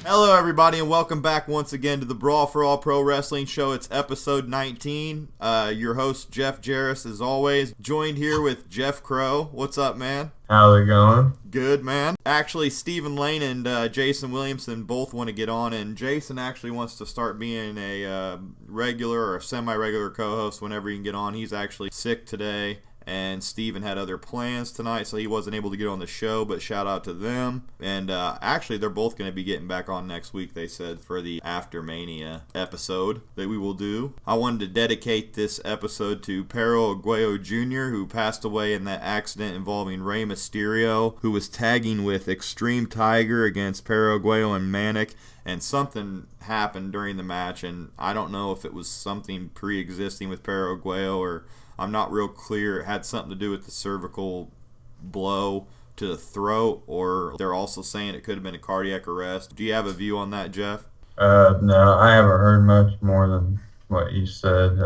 Hello, everybody, and welcome back once again to the Brawl for All Pro Wrestling Show. It's episode 19. Your host, Jeff Jaros, as always, joined here with Jeff Crow. What's up, man? How's it going? Good, man. Actually, Stephen Lane and Jason Williamson both want to get on, and Jason actually wants to start being a regular or semi-regular co-host whenever he can get on. He's actually sick today. And Steven had other plans tonight, so he wasn't able to get on the show, but shout out to them. And actually, they're both going to be getting back on next week, they said, for the After Mania episode that we will do. I wanted to dedicate this episode to Perro Aguayo Jr., who passed away in that accident involving Rey Mysterio, who was tagging with Extreme Tiger against Perro Aguayo and Manic. And something happened during the match, and I don't know if it was something pre-existing with Perro Aguayo or... I'm not real clear. It had something to do with the cervical blow to the throat, or they're also saying it could have been a cardiac arrest. Do you have a view on that, Jeff? No, I haven't heard much more than what you said.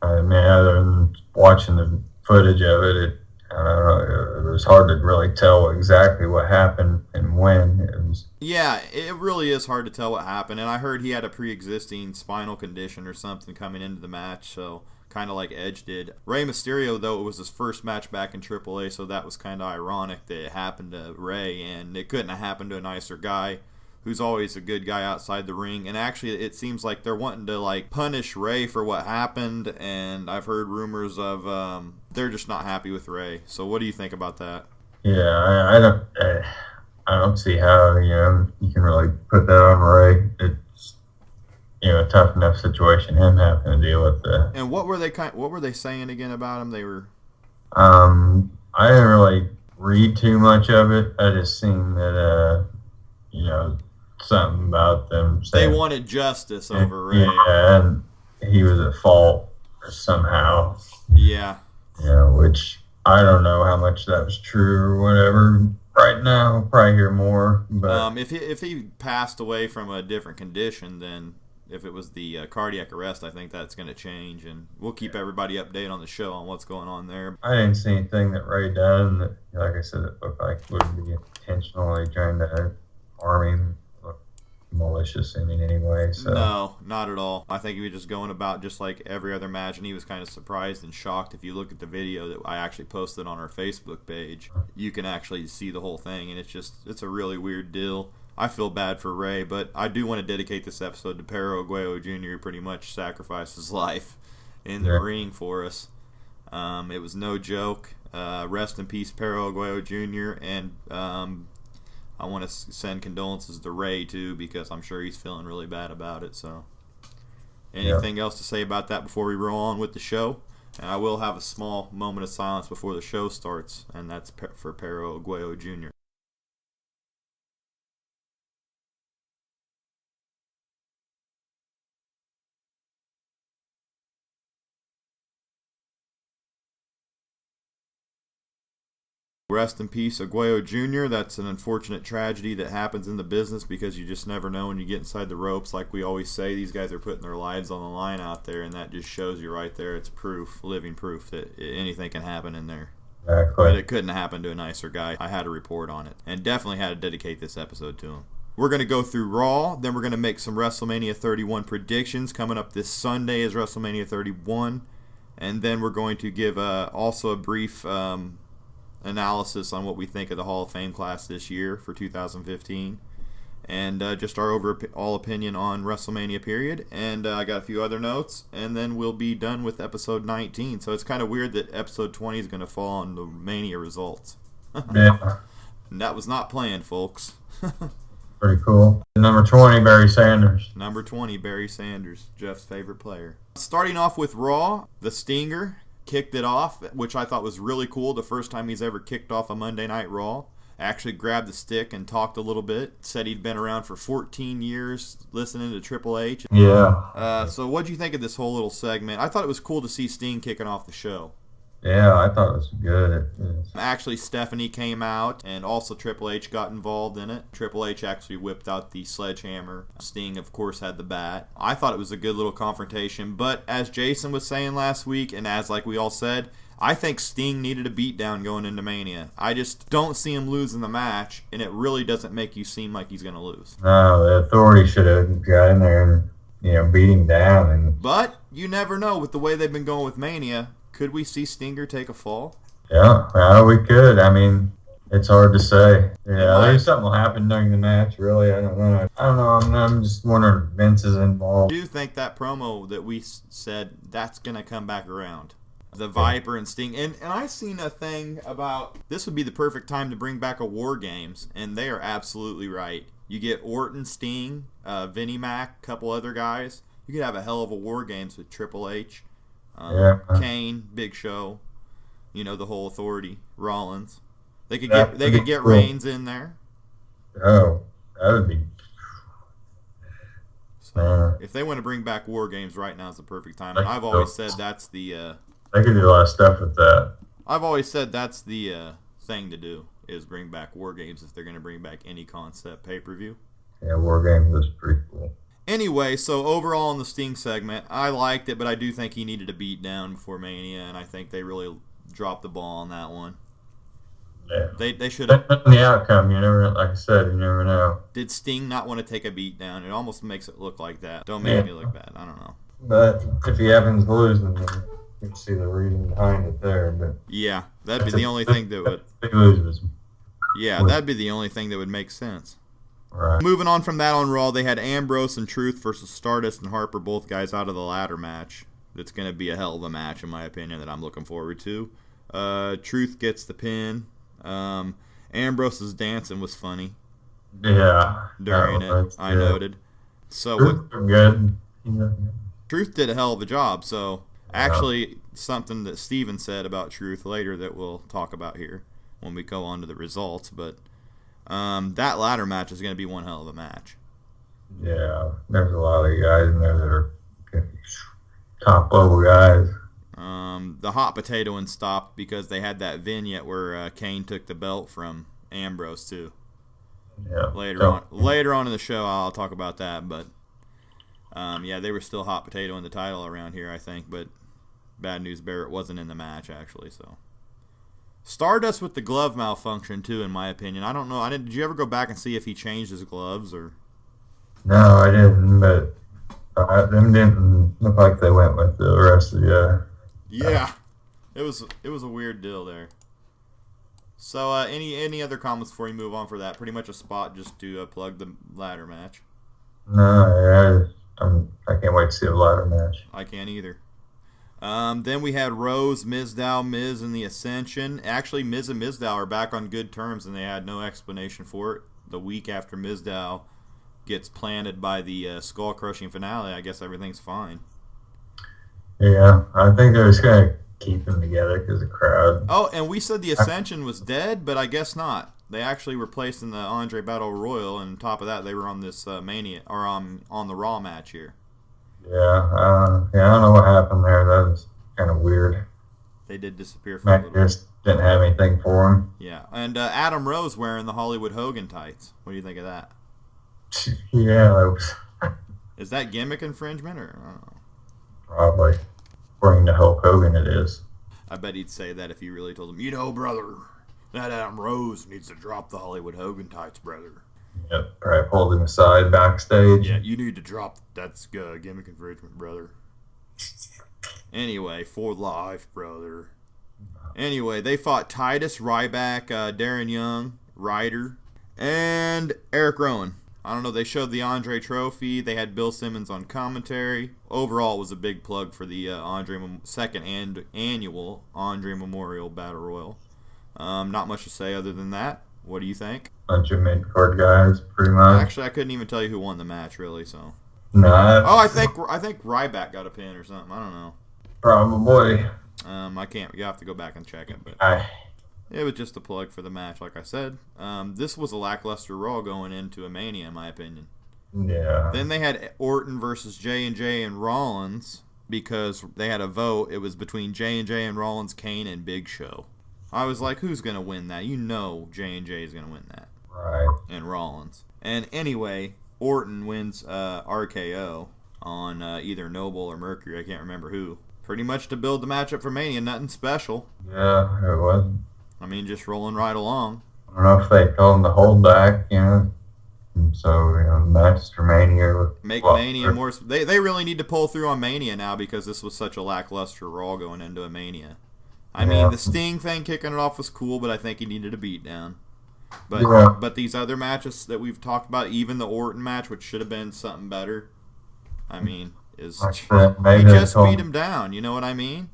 I mean, other than watching the footage of it, I don't know, it was hard to really tell exactly what happened and when. It was. Yeah, it really is hard to tell what happened, and I heard he had a pre-existing spinal condition or something coming into the match, so... kind of like Edge did. Rey Mysterio, though, it was his first match back in AAA, so that was kind of ironic that it happened to Rey, and it couldn't have happened to a nicer guy who's always a good guy outside the ring. And actually, it seems like they're wanting to like punish Rey for what happened, and I've heard rumors of they're just not happy with Rey. So what do you think about that? Yeah, I don't see how you can really put that on Rey. It's a tough enough situation him having to deal with that. And what were they saying again about him? They were I didn't really read too much of it. I just seen that something about them saying they wanted justice over Rey. Yeah, and he was at fault somehow. Yeah. Which I don't know how much that was true or whatever. Right now, I'll probably hear more. But if he passed away from a different condition, then if it was the cardiac arrest, I think that's going to change, and we'll keep everybody updated on the show on what's going on there. I didn't see anything that Rey done that, like I said, it looked like would be intentionally trying to harm him, look malicious in any way. So. No, not at all. I think he was just going about just like every other match, and he was kind of surprised and shocked. If you look at the video that I actually posted on our Facebook page, you can actually see the whole thing, and it's a really weird deal. I feel bad for Rey, but I do want to dedicate this episode to Perro Aguayo Jr., who pretty much sacrificed his life in the ring for us. It was no joke. Rest in peace, Perro Aguayo Jr., and I want to send condolences to Rey, too, because I'm sure he's feeling really bad about it. So, anything else to say about that before we roll on with the show? And I will have a small moment of silence before the show starts, and that's for Perro Aguayo Jr. Rest in peace, Aguayo Jr. That's an unfortunate tragedy that happens in the business because you just never know when you get inside the ropes. Like we always say, these guys are putting their lives on the line out there, and that just shows you right there. It's proof, living proof, that anything can happen in there. Exactly. But it couldn't happen to a nicer guy. I had a report on it, and definitely had to dedicate this episode to him. We're going to go through Raw, then we're going to make some WrestleMania 31 predictions. Coming up this Sunday is WrestleMania 31, and then we're going to give also a brief... analysis on what we think of the Hall of Fame class this year for 2015, and just our overall opinion on WrestleMania period, and I got a few other notes, and then we'll be done with episode 19. So it's kind of weird that episode 20 is going to fall on the Mania results. Yeah. And that was not planned, folks. Pretty cool. Number 20, Barry Sanders. Number 20, Barry Sanders, Jeff's favorite player. Starting off with Raw, the Stinger kicked it off, which I thought was really cool. The first time he's ever kicked off a Monday Night Raw. Actually grabbed the stick and talked a little bit. Said he'd been around for 14 years listening to Triple H. Yeah. So what'd you think of this whole little segment? I thought it was cool to see Sting kicking off the show. Yeah, I thought it was good. Actually, Stephanie came out, and also Triple H got involved in it. Triple H actually whipped out the sledgehammer. Sting, of course, had the bat. I thought it was a good little confrontation, but as Jason was saying last week, and as like we all said, I think Sting needed a beatdown going into Mania. I just don't see him losing the match, and it really doesn't make you seem like he's going to lose. No, the Authority should have got in there and, beat him down. But you never know with the way they've been going with Mania. Could we see Stinger take a fall? Yeah, well, we could. I mean, it's hard to say. Yeah, there's something will happen during the match, really. I don't know. I'm just wondering if Vince is involved. I do think that promo that we said, that's going to come back around. The Viper and Sting. And I seen a thing about this would be the perfect time to bring back a War Games, and they are absolutely right. You get Orton, Sting, Vinnie Mac, a couple other guys. You could have a hell of a War Games with Triple H, Kane, Big Show, the whole Authority, Rollins. They could get cool. Reigns in there. Oh, that would be. So if they want to bring back War Games right now is the perfect time. And I've always said that's the. They could do a lot of stuff with that. I've always said that's the thing to do is bring back War Games if they're going to bring back any concept pay-per-view. Yeah, War Games is pretty cool. Anyway, so overall in the Sting segment, I liked it, but I do think he needed a beat down before Mania, and I think they really dropped the ball on that one. Yeah. They should have. The outcome, like I said, you never know. Did Sting not want to take a beat down? It almost makes it look like that. Don't make me look bad. I don't know. But if he happens to lose, then you can see the reason behind it there. But yeah, that'd be the only thing that would. If he loses. Yeah, that'd be the only thing that would make sense. Right. Moving on from that on Raw, they had Ambrose and Truth versus Stardust and Harper, both guys out of the ladder match. That's going to be a hell of a match, in my opinion, that I'm looking forward to. Truth gets the pin. Ambrose's dancing was funny. Yeah. During it, I noted. So good. Truth did a hell of a job. So actually, something that Steven said about Truth later that we'll talk about here when we go on to the results. But that ladder match is going to be one hell of a match. Yeah, there's a lot of guys in there that are top level guys. The hot potatoing stopped because they had that vignette where Kane took the belt from Ambrose too. Yeah. Later on in the show, I'll talk about that. But they were still hot potatoing the title around here, I think. But bad news, Barrett wasn't in the match actually. So Stardust with the glove malfunction too, in my opinion. I don't know. Did you ever go back and see if he changed his gloves or? No, I didn't. But them didn't look like they went with the rest of the. Yeah, it was a weird deal there. So any other comments before you move on for that? Pretty much a spot just to plug the ladder match. No, I can't wait to see the ladder match. I can't either. Then we had Rose, Mizdow, Miz, and the Ascension. Actually, Miz and Mizdow are back on good terms, and they had no explanation for it. The week after Mizdow gets planted by the skull-crushing finale, I guess everything's fine. Yeah, I think they're just going to keep them together because the crowd. Oh, and we said the Ascension was dead, but I guess not. They actually were placed in the Andre Battle Royal, and on top of that, they were on this Mania, or on the Raw match here. Yeah, I don't know what happened there. That was kind of weird. They did disappear for a little bit. Just didn't have anything for him. Yeah, and Adam Rose wearing the Hollywood Hogan tights. What do you think of that? Yeah, that was. Is that gimmick infringement, or I don't know? Probably. According to Hulk Hogan, it is. I bet he'd say that if you really told him, brother, that Adam Rose needs to drop the Hollywood Hogan tights, brother. Yep, probably pulled him aside backstage. Yeah, you need to drop. That's gimmick infringement, brother. Anyway, for life, brother. Anyway, they fought Titus, Ryback, Darren Young, Ryder, and Eric Rowan. I don't know, they showed the Andre Trophy. They had Bill Simmons on commentary. Overall, it was a big plug for the second annual Andre Memorial Battle Royal. Not much to say other than that. What do you think? Bunch of mid-card guys, pretty much. Actually, I couldn't even tell you who won the match, really. So. No. I think Ryback got a pin or something. I don't know. Probably. I can't. You have to go back and check it, but it was just a plug for the match, like I said. This was a lackluster Raw going into a Mania, in my opinion. Yeah. Then they had Orton versus J&J and Rollins because they had a vote. It was between J&J and Rollins, Kane, and Big Show. I was like, who's going to win that? J&J is going to win that. Right. And Rollins. And anyway, Orton wins RKO on either Noble or Mercury. I can't remember who. Pretty much to build the matchup for Mania, nothing special. Yeah, it wasn't. I mean, just rolling right along. I don't know if they told him to hold back, and so, the matches for Mania make Mania more. They really need to pull through on Mania now because this was such a lackluster Raw going into a Mania. I mean, the Sting thing kicking it off was cool, but I think he needed a beatdown. But these other matches that we've talked about, even the Orton match, which should have been something better, I mean, he just beat him down. You know what I mean?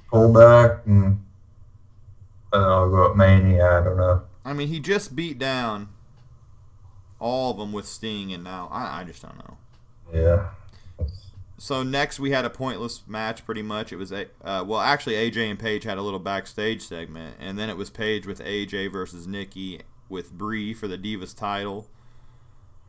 Pull back and I'll go at Mania. I don't know. I mean, he just beat down all of them with Sting, and now I just don't know. Yeah. So next we had a pointless match, pretty much. It was actually AJ and Paige had a little backstage segment, and then it was Paige with AJ versus Nikki with Brie for the Divas title.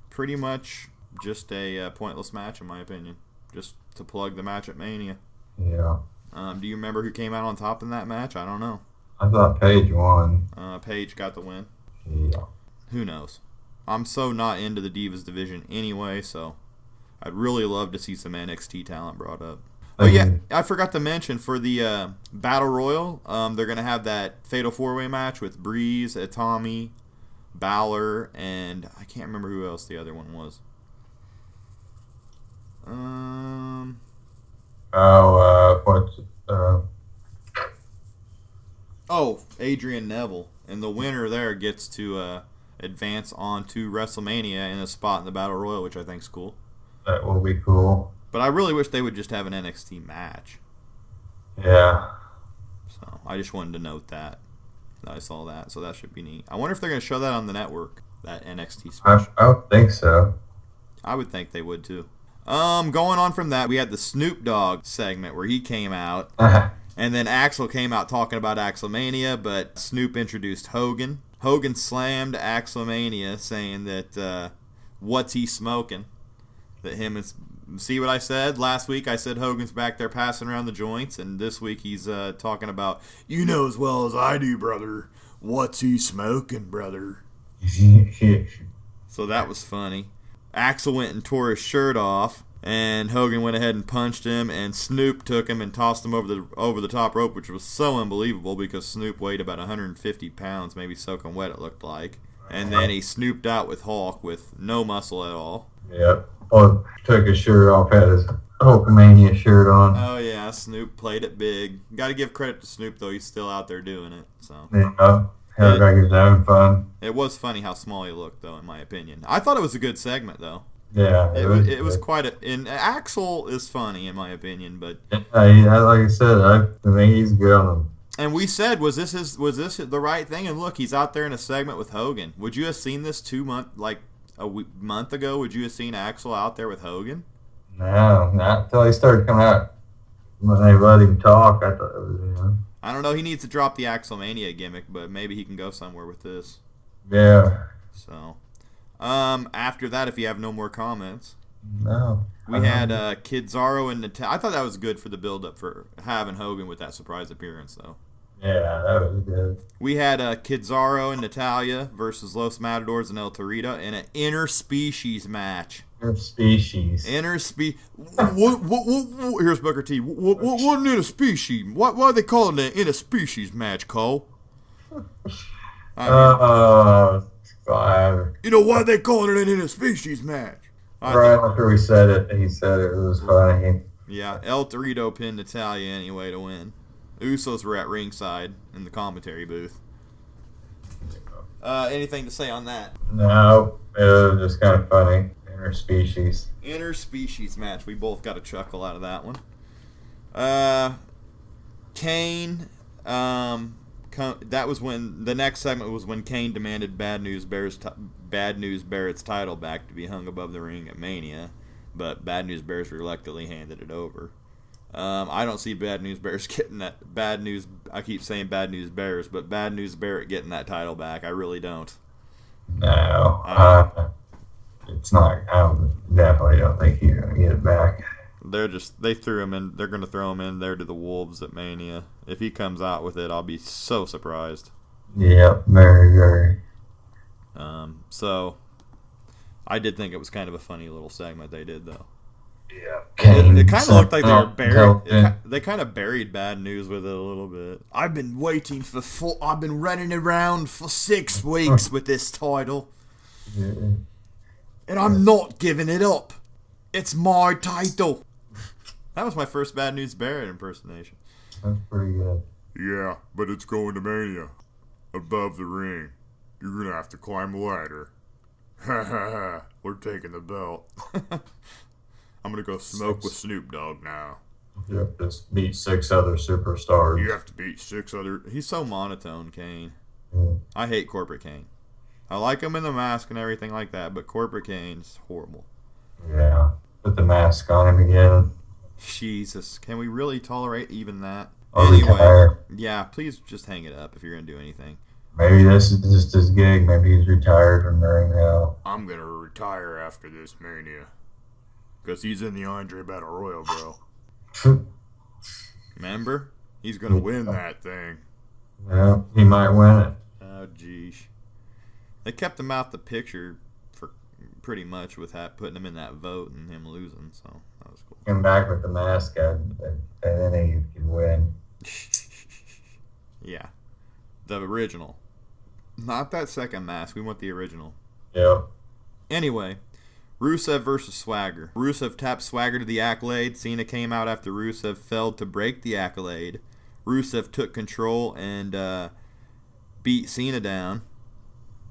Pretty much just a pointless match, in my opinion, just to plug the match at Mania. Yeah. Do you remember who came out on top in that match? I don't know. I thought Paige won. Paige got the win. Yeah. Who knows? I'm so not into the Divas division anyway, so I'd really love to see some NXT talent brought up. Oh yeah, I forgot to mention for the Battle Royal, they're gonna have that Fatal 4-Way match with Breeze, Itami, Balor, and I can't remember who else the other one was. Adrian Neville, and the winner there gets to advance on to WrestleMania in a spot in the Battle Royal, which I think's cool. That will be cool. But I really wish they would just have an NXT match. Yeah. So I just wanted to note that. I saw that, so that should be neat. I wonder if they're going to show that on the network, that NXT special. I would think so. I would think they would too. Going on from that, we had the Snoop Dogg segment where he came out, and then Axel came out talking about Axelmania, but Snoop introduced Hogan. Hogan slammed Axelmania, saying that what's he smoking? That him is. See what I said last week? I said Hogan's back there passing around the joints, and this week he's talking about, you know as well as I do, brother. What's he smoking, brother? So that was funny. Axel went and tore his shirt off, and Hogan went ahead and punched him, and Snoop took him and tossed him over the top rope, which was so unbelievable because Snoop weighed about 150 pounds, maybe soaking wet it looked like. And then he snooped out with Hulk with no muscle at all. Yep. Oh, took his shirt off, had his Hulkamania shirt on. Oh, yeah, Snoop played it big. Got to give credit to Snoop, though. He's still out there doing it. So. Yeah, like he's having fun. It was funny how small he looked, though, in my opinion. I thought it was a good segment, though. Yeah. It was quite a... And Axel is funny, in my opinion, but... Yeah, like I said, I think he's good on them. And we said, was this the right thing? And look, he's out there in a segment with Hogan. Would you have seen this a month ago? Would you have seen Axel out there with Hogan? No, not until he started coming out. When they let him talk, I thought it was, I don't know. He needs to drop the Axelmania gimmick, but maybe he can go somewhere with this. Yeah. So, after that, if you have no more comments. No. We had Kizarro and Natalia. I thought that was good for the build-up for having Hogan with that surprise appearance, though. Yeah, that was good. We had Kizarro and Natalia versus Los Matadors and El Torito in an interspecies match. Interspecies. What, here's Booker T. What an interspecies? Why are they calling it an interspecies match, Cole? You know why they calling it an interspecies match? Right after he said it, it was funny. Yeah, El Torito pinned Natalia anyway to win. Usos were at ringside in the commentary booth. Anything to say on that? No, it was just kind of funny. Interspecies. Interspecies match. We both got a chuckle out of that one. Kane. That was when the next segment was when Kane demanded Bad News Barrett's title back to be hung above the ring at Mania, but Bad News Bears reluctantly handed it over. I don't see Bad News Bears getting that. I keep saying Bad News Bears, but Bad News Barrett getting that title back. I really don't. No. It's not. I definitely don't think he's going to get it back. They threw him in. They're going to throw him in there to the Wolves at Mania. If he comes out with it, I'll be so surprised. Yep, very, very. So, I did think it was kind of a funny little segment they did, though. Yeah, Kane. It kind of looked like they were buried. Yeah. They kind of buried bad news with it a little bit. I've been waiting I've been running around for 6 weeks with this title, and I'm not giving it up. It's my title. That was my first Bad News Barrett impersonation. That's pretty good. Yeah, but it's going to Mania. Above the ring. You're going to have to climb a ladder. Ha ha ha. We're taking the belt. I'm going to go smoke with Snoop Dogg now. You have to beat 6 other superstars. You have to beat 6 other... He's so monotone, Kane. Yeah. I hate Corporate Kane. I like him in the mask and everything like that, but Corporate Kane's horrible. Yeah. Put the mask on him again. Jesus. Can we really tolerate even that? I'll retire. Yeah, please just hang it up if you're going to do anything. Maybe this is just his gig. Maybe he's retired from the ring now. I'm going to retire after this Mania. Because he's in the Andre Battle Royal, bro. Remember? He's going to win that thing. Yeah, he might win it. Oh, geez. They kept him out the picture for pretty much with putting him in that vote and him losing, so that was cool. Come back with the mask on, and then he could win. Yeah. The original. Not that second mask. We want the original. Yep. Anyway, Rusev versus Swagger. Rusev tapped Swagger to the Accolade. Cena came out after Rusev failed to break the Accolade. Rusev took control and beat Cena down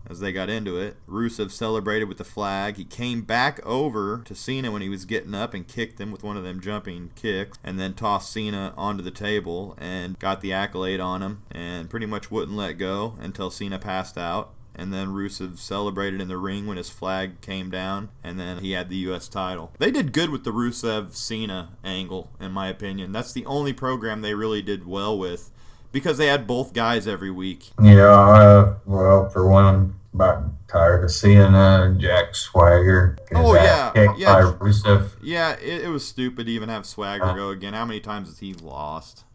as they got into it. Rusev celebrated with the flag. He came back over to Cena when he was getting up and kicked him with one of them jumping kicks, and then tossed Cena onto the table and got the Accolade on him and pretty much wouldn't let go until Cena passed out. And then Rusev celebrated in the ring when his flag came down, and then he had the U.S. title. They did good with the Rusev-Cena angle, in my opinion. That's the only program they really did well with, because they had both guys every week. Yeah, well, for one, I'm about tired of seeing Jack Swagger. Oh, yeah. By Rusev. Yeah, it was stupid to even have Swagger go again. How many times has he lost?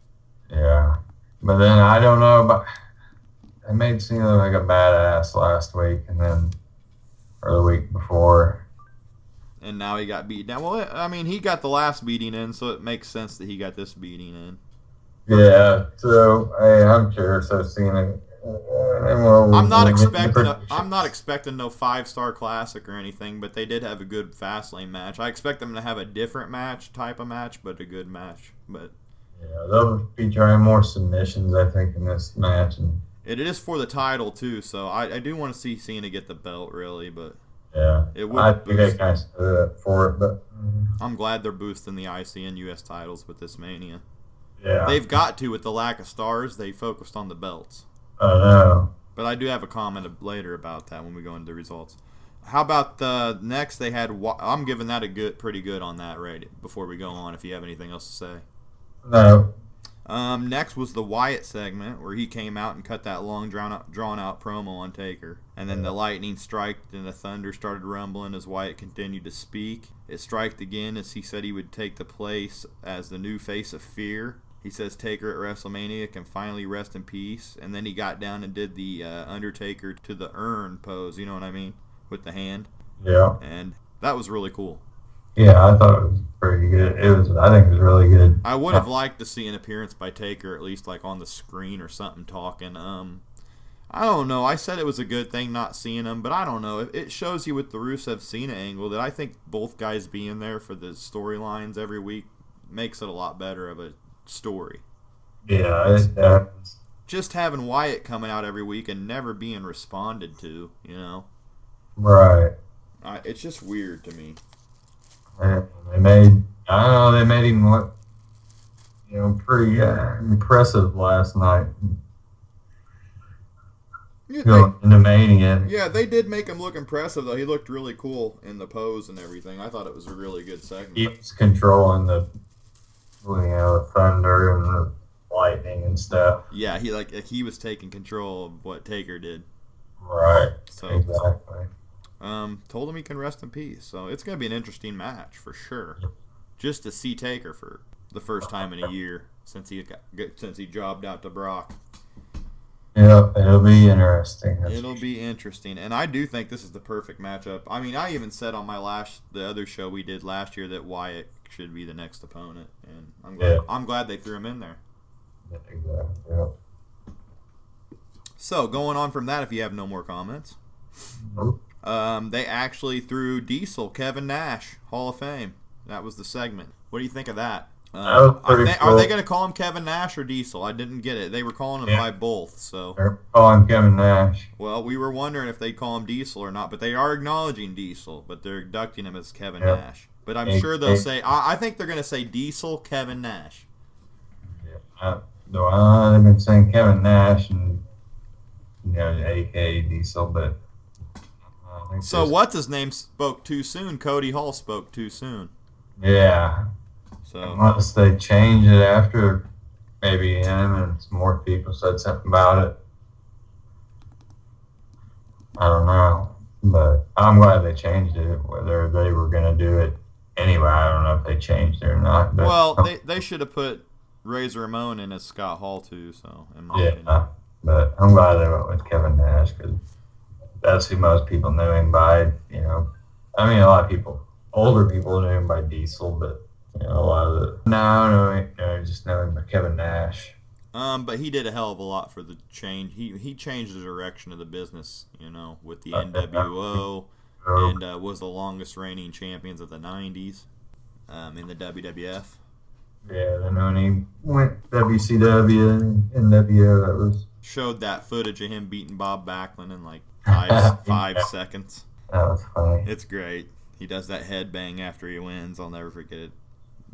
Yeah. But then I don't know about... They made Cena look like a badass last week, and then, or the week before. And now he got beat down. Well, I mean, he got the last beating in, so it makes sense that he got this beating in. Yeah, so hey, I'm curious. I've seen it. I'm not expecting no 5-star classic or anything, but they did have a good Fastlane match. I expect them to have a different type of match, but a good match. But yeah, they'll be trying more submissions, I think, in this match. And it is for the title too, so I do want to see Cena get the belt, really. But yeah, it would. I think they kind of stood up for it, but I'm glad they're boosting the IC and US titles with this Mania. Yeah, they've got to with the lack of stars. They focused on the belts. I know. But I do have a comment later about that when we go into the results. How about the next? They had. I'm giving that a pretty good on that right before we go on. If you have anything else to say. No. Next was the Wyatt segment where he came out and cut that long drawn out promo on Taker, and then the lightning striked and the thunder started rumbling as Wyatt continued to speak. It striked again as he said he would take the place as the new face of fear. He says Taker at WrestleMania can finally rest in peace, and then he got down and did the Undertaker to the urn pose, you know what I mean, with the hand. Yeah. And that was really cool. Yeah, I thought it was pretty good. I think it was really good. I would have liked to see an appearance by Taker, at least like on the screen or something, talking. I don't know. I said it was a good thing not seeing him, but I don't know. It shows you with the Rusev-Cena angle that I think both guys being there for the storylines every week makes it a lot better of a story. Yeah, just having Wyatt coming out every week and never being responded to, you know. Right. It's just weird to me. They made him look, pretty impressive last night. In the Mania. Yeah, they did make him look impressive, though. He looked really cool in the pose and everything. I thought it was a really good segment. He was controlling the thunder and the lightning and stuff. Yeah, he was taking control of what Taker did. Right. So exactly. Told him he can rest in peace. So it's going to be an interesting match for sure. Just to see Taker for the first time in a year since he jobbed out to Brock. Yeah, it'll be interesting. It'll be interesting, and I do think this is the perfect matchup. I mean, I even said on the other show we did last year that Wyatt should be the next opponent, and I'm glad they threw him in there. Yeah, exactly. Yeah. So going on from that, if you have no more comments, they actually threw Diesel, Kevin Nash, Hall of Fame. That was the segment. What do you think of that? Are they going to call him Kevin Nash or Diesel? I didn't get it. They were calling him by both. So they're calling Kevin Nash. Well, we were wondering if they'd call him Diesel or not, but they are acknowledging Diesel, but they're inducting him as Kevin Nash. But I'm sure they'll say, I think they're going to say Diesel, Kevin Nash. Yeah, they've been saying Kevin Nash and a.k.a. Diesel, but so what's his name spoke too soon? Cody Hall spoke too soon. Yeah. So unless they change it after maybe him and some more people said something about it. I don't know. But I'm glad they changed it. Whether they were going to do it anyway, I don't know if they changed it or not. But, well, they should have put Razor Ramon in as Scott Hall too, so in my opinion. But I'm glad they went with Kevin Nash because that's who most people knew him by. I mean, a lot of people, older people knew him by Diesel, but a lot of just know him by Kevin Nash. But he did a hell of a lot for the change. He changed the direction of the business, with the NWO, and was the longest reigning champions of the '90s in the WWF. Yeah, then when he went WCW and NWO, that was showed that footage of him beating Bob Backlund in like 5 seconds. That was funny. It's great. He does that headbang after he wins. I'll never forget it.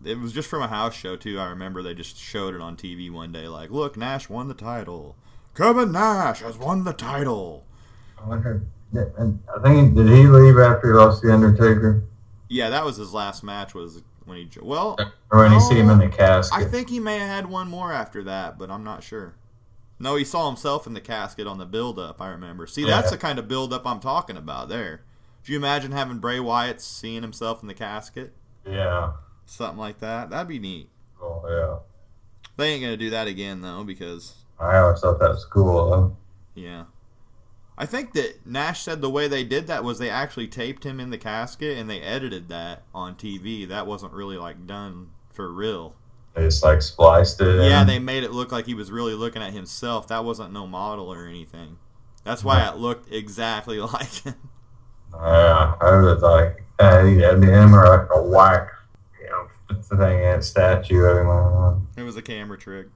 It was just from a house show, too. I remember they just showed it on TV one day. Like, look, Nash won the title. Kevin Nash has won the title. I wonder, I think, did he leave after he lost The Undertaker? Yeah, that was his last match was when he... Well... Or when you see him in the casket. I think he may have had one more after that, but I'm not sure. No, he saw himself in the casket on the build-up, I remember. See, that's the kind of build-up I'm talking about there. Do you imagine having Bray Wyatt seeing himself in the casket? Yeah. Something like that. That'd be neat. Oh, yeah. They ain't going to do that again, though, because... I always thought that was cool, though. Yeah. I think that Nash said the way they did that was they actually taped him in the casket and they edited that on TV. That wasn't really, done for real. They just, spliced it in. Yeah, they made it look like he was really looking at himself. That wasn't no model or anything. That's why it looked exactly like him. Yeah, I was like, hey, that'd be him or a whack, it's the thing, a statue of him. It was a camera trick.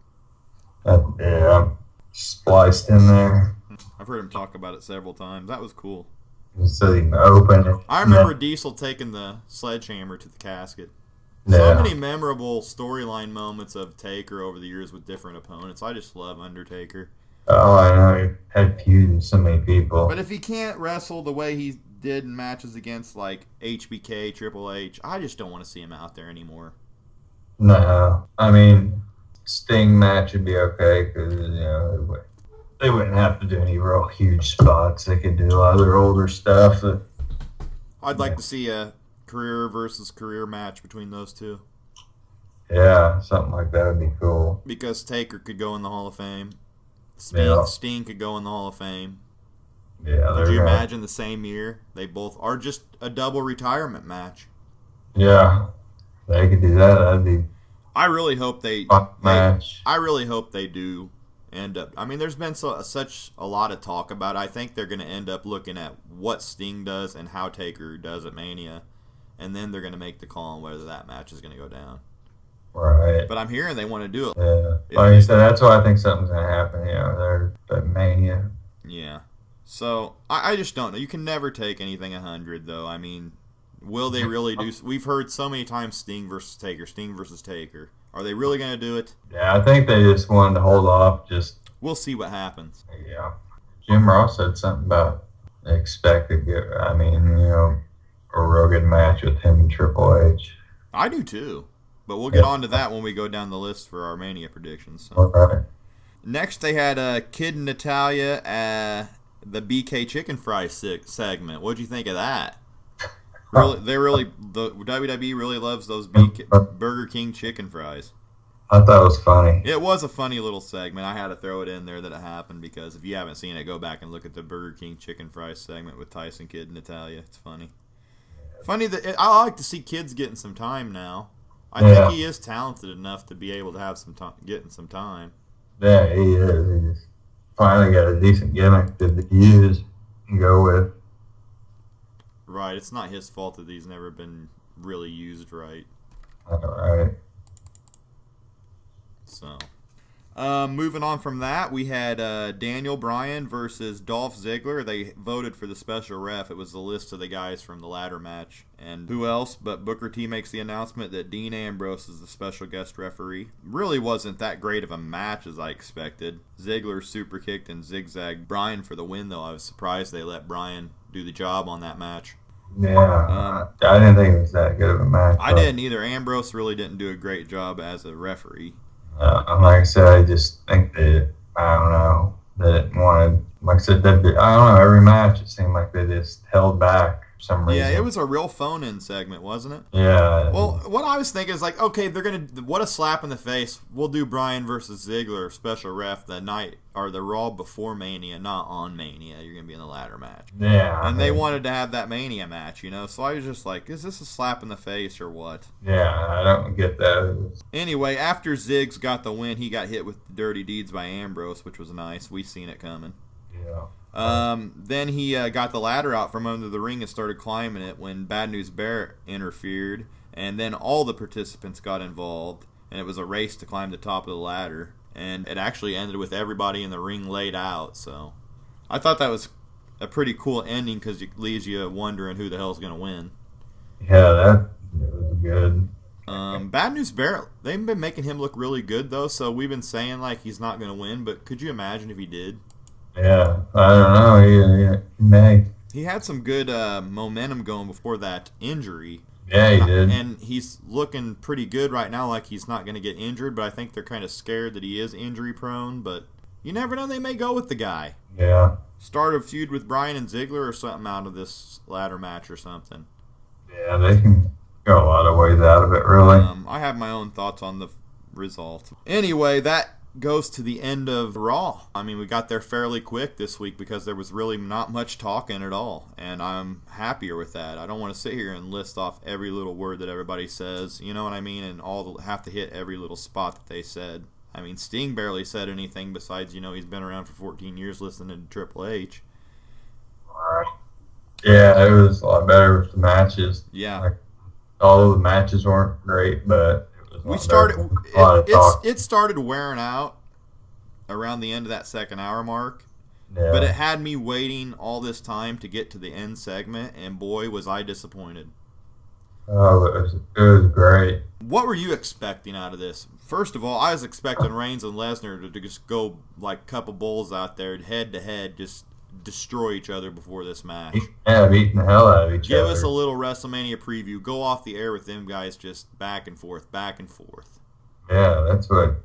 Yeah, spliced in there. I've heard him talk about it several times. That was cool. So he opened it. I remember Diesel taking the sledgehammer to the casket. So many memorable storyline moments of Taker over the years with different opponents. I just love Undertaker. Oh, I know. He had feuds with so many people. But if he can't wrestle the way he did in matches against, HBK, Triple H, I just don't want to see him out there anymore. No. I mean, Sting match would be okay because, they wouldn't have to do any real huge spots. They could do a lot of their older stuff. I'd like to see a career versus career match between those two. Yeah, something like that would be cool. Because Taker could go in the Hall of Fame. Sting could go in the Hall of Fame. Yeah, could you imagine the same year they both are just a double retirement match? Yeah, they could do that. That'd be. I really hope they match. I really hope they do end up. I mean, there's been such a lot of talk about it. I think they're going to end up looking at what Sting does and how Taker does at Mania, and then they're going to make the call on whether that match is going to go down. Right. But I'm hearing they want to do it. Yeah. Like you said, that's why I think something's going to happen. They're at Mania. Yeah. So, I just don't know. You can never take anything 100, though. I mean, will they really do... We've heard so many times Sting versus Taker. Are they really going to do it? Yeah, I think they just wanted to hold off. We'll see what happens. Yeah. Jim Ross said something about they expect to get, a real good match with him and Triple H. I do, too. But we'll get on to that when we go down the list for our Mania predictions. So. All right. Next, they had Kid and Natalya the BK Chicken Fry segment. What'd you think of that? The WWE really loves those Burger King chicken fries. I thought it was funny. It was a funny little segment. I had to throw it in there that it happened because if you haven't seen it, go back and look at the Burger King chicken fries segment with Tyson Kidd and Natalia. It's funny. Funny that I like to see kids getting some time now. I think he is talented enough to be able to have some time, getting some time. Yeah, he is. He just finally got a decent gimmick to use and go with. Right. It's not his fault that he's never been really used right. All right. So, moving on from that, we had Daniel Bryan versus Dolph Ziggler. They voted for the special ref. It was the list of the guys from the ladder match. And who else but Booker T makes the announcement that Dean Ambrose is the special guest referee. Really wasn't that great of a match as I expected. Ziggler super kicked and zigzagged Bryan for the win, though. I was surprised they let Bryan do the job on that match. Yeah, I didn't think it was that good of a match. I didn't either. Ambrose really didn't do a great job as a referee. Like I said, I just think that, I don't know, that it wanted, like I said, I don't know, every match it seemed like they just held back for some reason. Yeah, it was a real phone-in segment, wasn't it? Yeah. Well, what I was thinking is like, okay, they're going to, what a slap in the face. We'll do Bryan versus Ziggler, special ref, the night, or the Raw before Mania, not on Mania. You're going to be in the ladder match. Yeah. And they wanted to have that Mania match, you know? So I was just like, is this a slap in the face or what? Yeah, I don't get that. Anyway, after Ziggs got the win, he got hit with dirty deeds by Ambrose, which was nice. We seen it coming. Yeah. Then he got the ladder out from under the ring and started climbing it when Bad News Barrett interfered. And then all the participants got involved. And it was a race to climb the top of the ladder. And it actually ended with everybody in the ring laid out. So I thought that was a pretty cool ending because it leaves you wondering who the hell's going to win. Yeah, that was good. Bad News Barrett, they've been making him look really good, though. So we've been saying, like, he's not going to win. But could you imagine if he did? Yeah, I don't know. He may. He had some good momentum going before that injury. Yeah, he did. And he's looking pretty good right now, like he's not going to get injured, but I think they're kind of scared that he is injury prone, but you never know, they may go with the guy. Yeah. Start a feud with Bryan and Ziggler or something out of this ladder match or something. Yeah, they can go a lot of ways out of it, really. I have my own thoughts on the result. Anyway, that goes to the end of Raw. I mean, we got there fairly quick this week because there was really not much talking at all, and I'm happier with that. I don't want to sit here and list off every little word that everybody says, you know what I mean, and have to hit every little spot that they said. I mean, Sting barely said anything besides, you know, he's been around for 14 years listening to Triple H. Right. Yeah, it was a lot better with the matches. Yeah. Like, all of the matches weren't great, but it started wearing out around the end of that second hour mark. Yeah. But it had me waiting all this time to get to the end segment, and boy, was I disappointed. Oh, it was great. What were you expecting out of this? First of all, I was expecting Reigns and Lesnar to just go like a couple bulls out there, head to head, just destroy each other before this match. Yeah, beating the hell out of each other. Give us a little WrestleMania preview. Go off the air with them guys just back and forth, back and forth. Yeah, that's what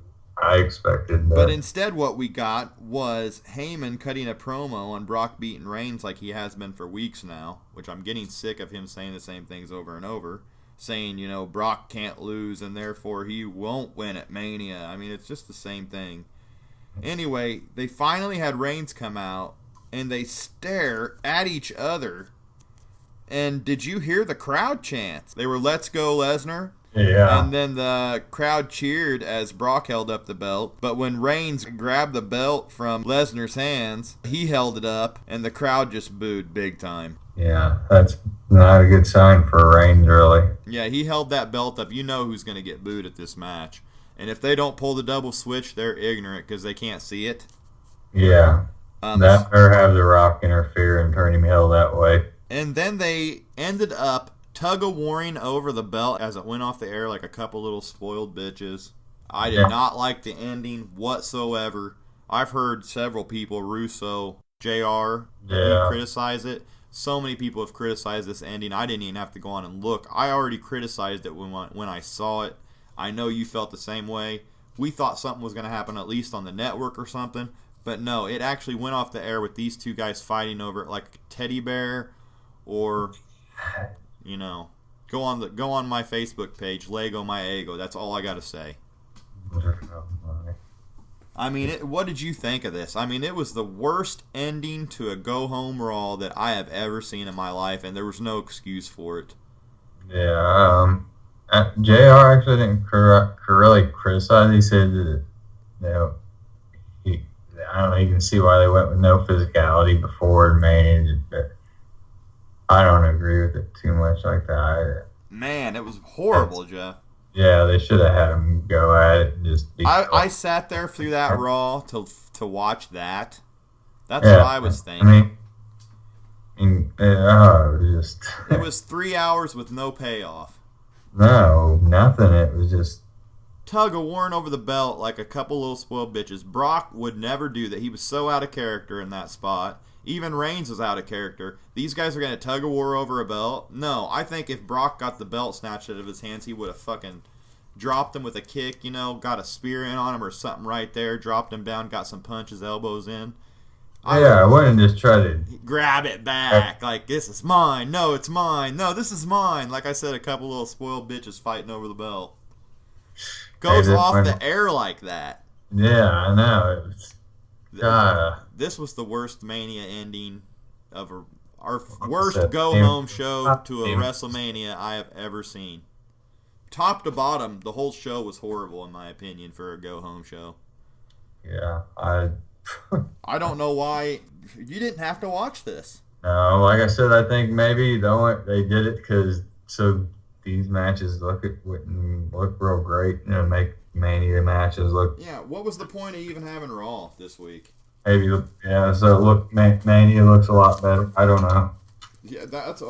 I expected. But instead what we got was Heyman cutting a promo on Brock beating Reigns like he has been for weeks now, which I'm getting sick of him saying the same things over and over, saying, you know, Brock can't lose and therefore he won't win at Mania. I mean, it's just the same thing. Anyway, they finally had Reigns come out and they stare at each other. And did you hear the crowd chants? They were, "Let's go, Lesnar." Yeah. And then the crowd cheered as Brock held up the belt. But when Reigns grabbed the belt from Lesnar's hands, he held it up, and the crowd just booed big time. Yeah, that's not a good sign for Reigns, really. Yeah, he held that belt up. You know who's going to get booed at this match. And if they don't pull the double switch, they're ignorant because they can't see it. Yeah. That or have The Rock interfere and turn him heel that way. And then they ended up tug-of-warring over the belt as it went off the air like a couple little spoiled bitches. I did not like the ending whatsoever. I've heard several people, Russo, JR, criticize it. So many people have criticized this ending. I didn't even have to go on and look. I already criticized it when I saw it. I know you felt the same way. We thought something was going to happen at least on the network or something. But no, it actually went off the air with these two guys fighting over it like a teddy bear or, you know, go on my Facebook page, Lego My Ego. That's all I got to say. I mean, what did you think of this? I mean, it was the worst ending to a go-home Raw that I have ever seen in my life, and there was no excuse for it. Yeah, JR actually didn't really criticize. He said that, I don't know, you can see why they went with no physicality before Mania. But I don't agree with it too much like that. Man, it was horrible, Jeff. Yeah, they should have had him go at it and just. I sat there through that Raw to watch that. That's what I was thinking. It was 3 hours with no payoff. No, nothing. It was just tug of war over the belt like a couple little spoiled bitches. Brock would never do that. He was so out of character in that spot. Even Reigns was out of character. These guys are going to tug of war over a belt? No, I think if Brock got the belt snatched out of his hands, he would have fucking dropped him with a kick, got a spear in on him or something right there, dropped him down, got some punches, elbows in. I wouldn't just try to grab it back, like, this is mine. No, it's mine. No, this is mine. Like I said, a couple little spoiled bitches fighting over the belt. Goes off the air like that. Yeah, I know. It was, this was the worst Mania ending of our worst go-home show to a WrestleMania I have ever seen. Top to bottom, the whole show was horrible, in my opinion, for a go-home show. Yeah, I don't know why you didn't have to watch this. No, like I said, I think maybe they did it because so these matches look real great, make Mania matches look. Yeah, what was the point of even having Raw this week? Maybe, yeah. So Mania looks a lot better. I don't know. Yeah,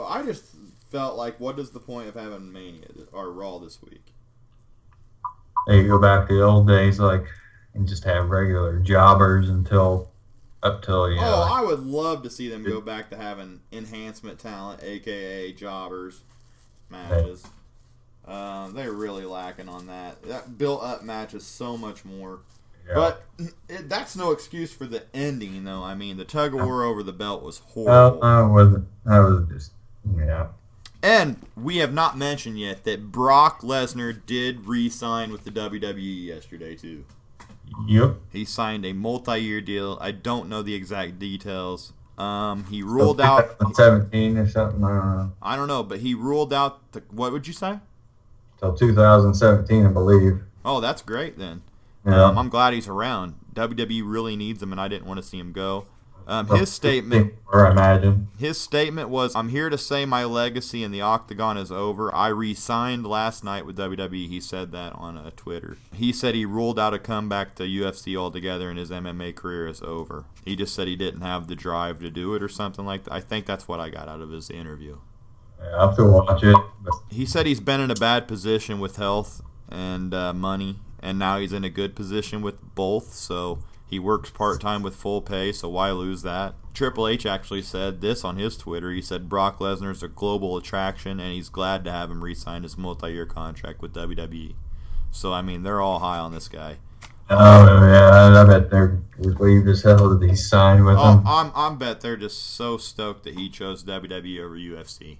I just felt like, what is the point of having Mania or Raw this week? They go back to the old days, and just have regular jobbers up till I would love to see them go back to having enhancement talent, aka jobbers matches. They're really lacking on that. That built-up match is so much more. Yeah. But that's no excuse for the ending, though. I mean, the tug-of-war over the belt was horrible. That was just, yeah. And we have not mentioned yet that Brock Lesnar did re-sign with the WWE yesterday, too. Yep. He signed a multi-year deal. I don't know the exact details. He ruled out 17 or something. I don't know, but he ruled out what would you say? Till 2017, I believe. Oh, that's great then. Yeah. I'm glad he's around. WWE really needs him, and I didn't want to see him go. His statement was, "I'm here to say my legacy in the Octagon is over. I re-signed last night with WWE." He said that on Twitter. He said he ruled out a comeback to UFC altogether and his MMA career is over. He just said he didn't have the drive to do it or something like that. I think that's what I got out of his interview. Yeah, I'll have to watch it. He said he's been in a bad position with health and money, and now he's in a good position with both, so he works part-time with full pay, so why lose that? Triple H actually said this on his Twitter. He said Brock Lesnar's a global attraction, and he's glad to have him re-sign his multi-year contract with WWE. So, I mean, they're all high on this guy. Oh, yeah, I bet they're relieved as hell that he signed with them. I bet they're just so stoked that he chose WWE over UFC.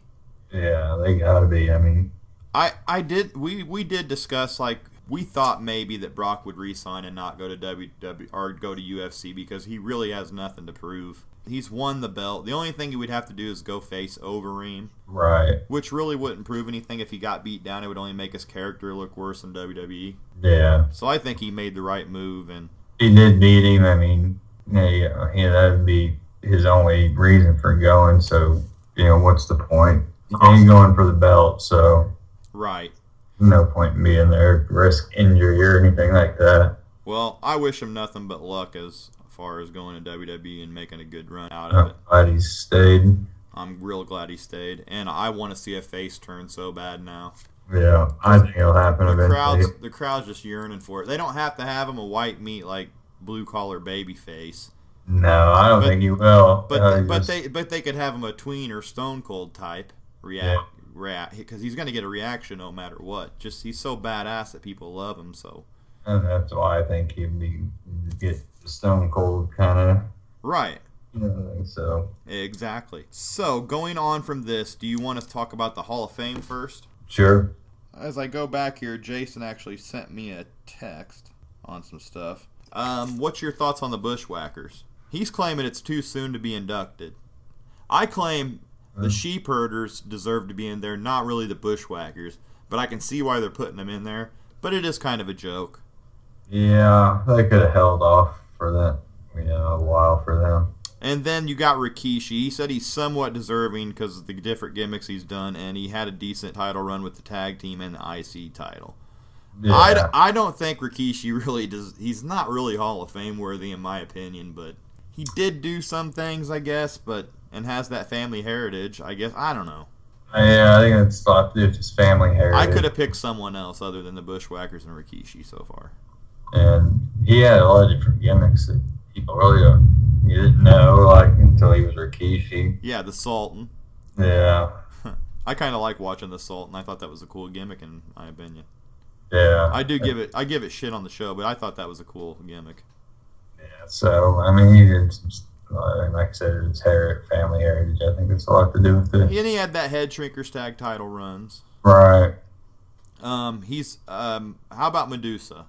Yeah, they gotta be. I mean, we did discuss, we thought maybe that Brock would re-sign and not go to WWE or go to UFC because he really has nothing to prove. He's won the belt. The only thing he would have to do is go face Overeem. Right. Which really wouldn't prove anything. If he got beat down, it would only make his character look worse in WWE. Yeah. So I think he made the right move. And he did beat him. I mean, that would be his only reason for going. So, what's the point? He ain't going for the belt, so. Right. No point in being there, risk injury or anything like that. Well, I wish him nothing but luck as far as going to WWE and making a good run out of it. I'm glad he stayed. I'm real glad he stayed, and I want to see a face turn so bad now. Yeah, I think it'll happen eventually. The crowd's just yearning for it. They don't have to have him a white meat like blue collar baby face. No, I don't think he will. But they could have him a tween or Stone Cold type react because he's going to get a reaction no matter what. Just he's so badass that people love him. So, and that's why I think he'd get Stone Cold kind of right. So exactly. So going on from this, do you want to talk about the Hall of Fame first? Sure. As I go back here, Jason actually sent me a text on some stuff. What's your thoughts on the Bushwhackers? He's claiming it's too soon to be inducted. I claim the sheep herders deserve to be in there, not really the Bushwhackers, but I can see why they're putting them in there. But it is kind of a joke. Yeah, they could have held off for that, a while for them. And then you got Rikishi. He said he's somewhat deserving because of the different gimmicks he's done, and he had a decent title run with the tag team and the IC title. Yeah. I don't think Rikishi really does. He's not really Hall of Fame worthy in my opinion, but he did do some things, I guess, and has that family heritage, I guess. I don't know. Yeah, I think it's a lot to do with his family heritage. I could have picked someone else other than the Bushwhackers and Rikishi so far. And he had a lot of different gimmicks that people really you didn't know until he was Rikishi. Yeah, the Sultan. Yeah. I kind of like watching the Sultan. I thought that was a cool gimmick in my opinion. Yeah. I give it shit on the show, but I thought that was a cool gimmick. Yeah. So he did some. Like I said, it's family heritage. I think it's a lot to do with it. And he had that Head Shrinkers tag title runs. Right. He's how about Medusa?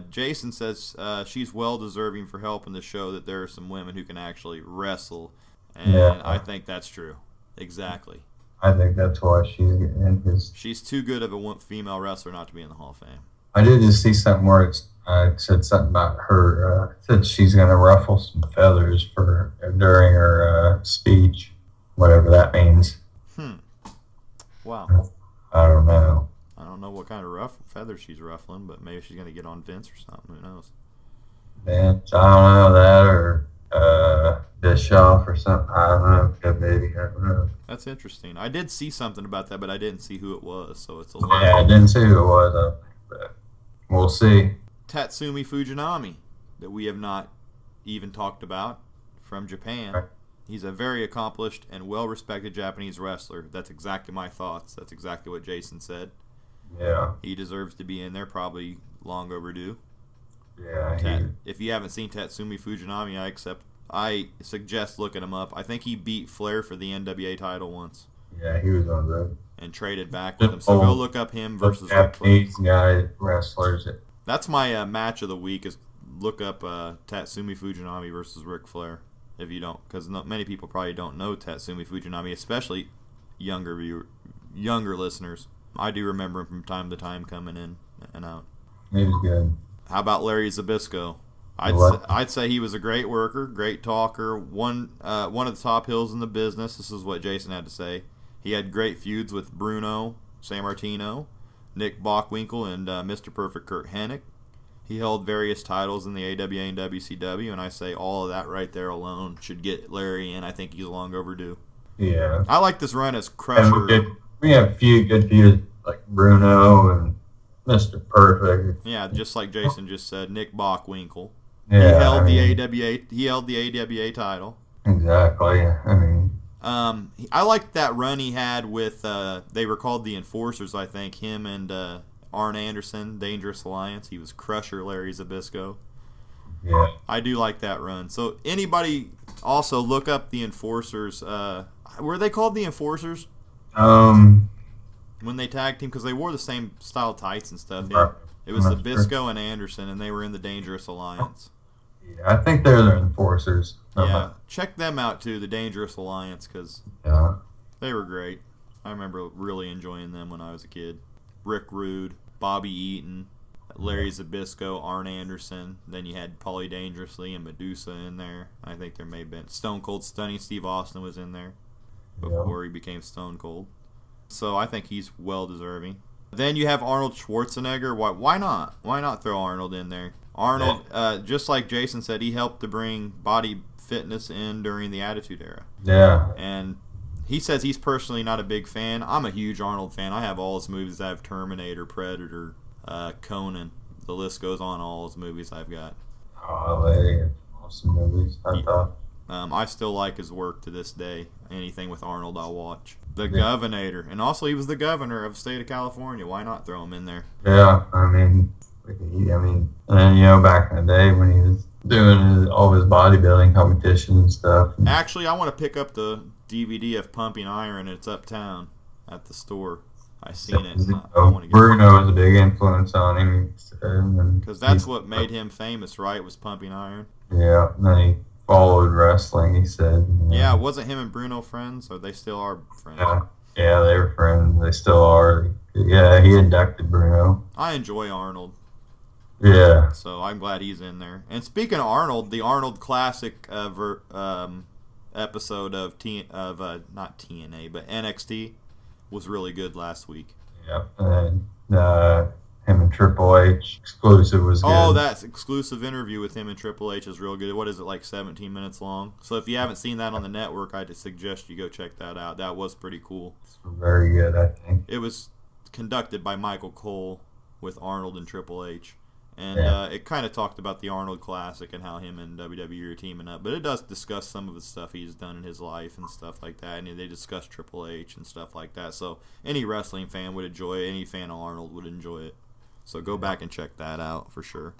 Jason says she's well deserving for helping the show that there are some women who can actually wrestle, and yeah. I think that's true. Exactly. I think that's why she's getting in his. She's too good of a female wrestler not to be in the Hall of Fame. I did just see something where it said something about her. Said she's going to ruffle some feathers during her speech, whatever that means. Wow. I don't know. I don't know what kind of feathers she's ruffling, but maybe she's going to get on Vince or something. Who knows? Vince, I don't know that, or Bischoff or something. I don't know. Maybe, I don't know. That's interesting. I did see something about that, but I didn't see who it was, so it's a little. Yeah, I didn't see who it was, but we'll see. Tatsumi Fujinami, that we have not even talked about, from Japan. Right. He's a very accomplished and well-respected Japanese wrestler. That's exactly my thoughts. That's exactly what Jason said. Yeah. He deserves to be in there, probably long overdue. Yeah. If you haven't seen Tatsumi Fujinami, I suggest looking him up. I think he beat Flair for the NWA title once. Yeah, he was on the... And traded back with him. So go look up him versus Japanese guy wrestlers. That's my match of the week, is look up Tatsumi Fujinami versus Ric Flair. If you don't, because many people probably don't know Tatsumi Fujinami, especially younger listeners. I do remember him from time to time coming in and out. He was good. How about Larry Zbyszko? I'd say he was a great worker, great talker, one of the top heels in the business. This is what Jason had to say. He had great feuds with Bruno Sammartino, Nick Bockwinkel, and Mr. Perfect Kurt Hennig. He held various titles in the AWA and WCW, and I say all of that right there alone should get Larry in. I think he's long overdue. Yeah. I like this run as Crusher. We have a few good feuds like Bruno and Mr. Perfect. Yeah, just like Jason just said, Nick Bockwinkel. Yeah, He held the AWA title. Exactly. I liked that run he had with they were called the Enforcers, I think. Him and Arn Anderson, Dangerous Alliance. He was Crusher Larry Zbyszko. Yeah. I do like that run. So anybody also look up the Enforcers. Were they called the Enforcers? When they tag team, because they wore the same style tights and stuff. It was Zbyszko and Anderson, and they were in the Dangerous Alliance. Yeah, I think they're the Enforcers. Yeah, check them out too, the Dangerous Alliance, because they were great. I remember really enjoying them when I was a kid. Rick Rude, Bobby Eaton, Larry Zbyszko, Arn Anderson. Then you had Paulie Dangerously and Medusa in there. I think there may have been Stone Cold Stunning Steve Austin was in there before he became Stone Cold. So I think he's well deserving. Then you have Arnold Schwarzenegger. Why not? Why not throw Arnold in there? Arnold, just like Jason said, he helped to bring body fitness in during the Attitude Era. Yeah. And he says he's personally not a big fan. I'm a huge Arnold fan. I have all his movies. I have Terminator, Predator, Conan. The list goes on, all his movies I've got. Oh, they awesome movies. I still like his work to this day. Anything with Arnold, I'll watch. The Governor. And also, he was the governor of the state of California. Why not throw him in there? Yeah, and back in the day when he was doing all his bodybuilding competitions and stuff. Actually, I want to pick up the DVD of Pumping Iron. It's uptown at the store. I seen it. Bruno was a big influence on him. Because that's what made him famous, right? Was pumping iron. Yeah, and then he followed wrestling, he said. Yeah, wasn't him and Bruno friends? Or they still are friends? Yeah, they were friends. They still are. Yeah, he inducted Bruno. I enjoy Arnold. Yeah. So I'm glad he's in there. And speaking of Arnold, the Arnold Classic episode of not TNA but NXT was really good last week. Yeah, and him and Triple H exclusive was good. Oh, that exclusive interview with him and Triple H is real good. What is it, like 17 minutes long? So if you haven't seen that on the network, I'd suggest you go check that out. That was pretty cool. It's very good, I think. It was conducted by Michael Cole with Arnold and Triple H. And it kind of talked about the Arnold Classic and how him and WWE are teaming up. But it does discuss some of the stuff he's done in his life and stuff like that. And they discuss Triple H and stuff like that. So any wrestling fan would enjoy it. Any fan of Arnold would enjoy it. So go back and check that out for sure.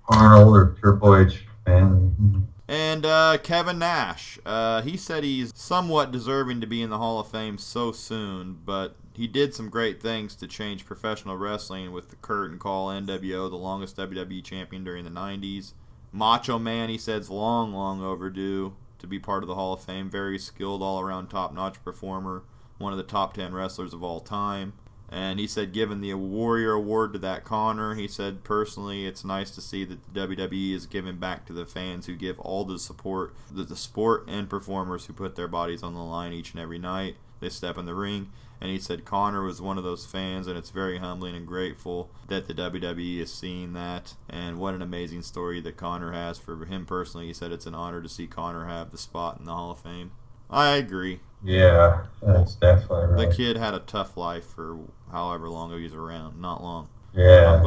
Arnold or Triple H fan. And Kevin Nash. He said he's somewhat deserving to be in the Hall of Fame so soon, but he did some great things to change professional wrestling with the curtain call NWO, the longest WWE champion during the 90s. Macho Man, he said, is long, long overdue to be part of the Hall of Fame. Very skilled, all-around, top-notch performer. One of the top 10 wrestlers of all time. And he said, given the Warrior Award to that Connor, he said, personally, it's nice to see that the WWE is giving back to the fans who give all the support, the sport and performers who put their bodies on the line each and every night. They step in the ring. And he said Connor was one of those fans, and it's very humbling and grateful that the WWE is seeing that. And what an amazing story that Connor has for him personally. He said it's an honor to see Connor have the spot in the Hall of Fame. I agree. Yeah, that's definitely right. The kid had a tough life for however long he was around. Not long. Yeah.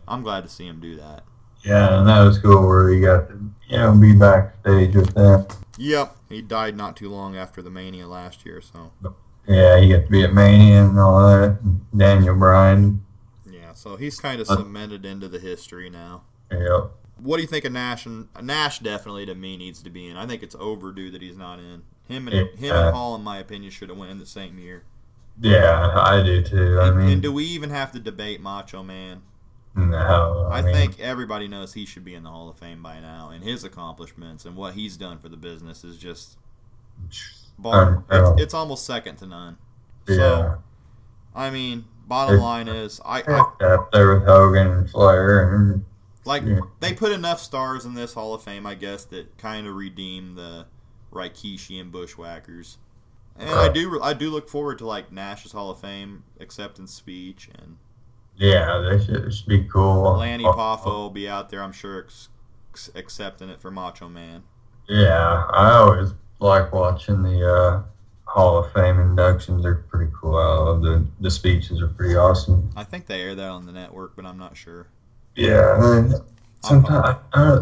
I'm glad to see him do that. Yeah, and that was cool where he got to, be backstage with them. Yep. He died not too long after the Mania last year, so. Yeah, he got to be at Mania and all that. Daniel Bryan. Yeah, so he's kind of cemented into the history now. Yep. What do you think of Nash? Nash definitely, to me, needs to be in. I think it's overdue that he's not in. Him and Hall, in my opinion, should have went in the same year. Yeah, I do too. And do we even have to debate Macho Man? No. I think everybody knows he should be in the Hall of Fame by now, and his accomplishments and what he's done for the business is just it's almost second to none. Yeah. So, I mean, bottom line is, up there with Hogan and Flair, and they put enough stars in this Hall of Fame, I guess, that kind of redeem the Rikishi and Bushwhackers. And I do look forward to Nash's Hall of Fame acceptance speech, and yeah, they should be cool. Lanny Poffo will be out there, I'm sure, accepting it for Macho Man. Yeah, I always like watching the Hall of Fame inductions. They're pretty cool. I love the speeches are pretty awesome. I think they air that on the network, but I'm not sure. Yeah, sometimes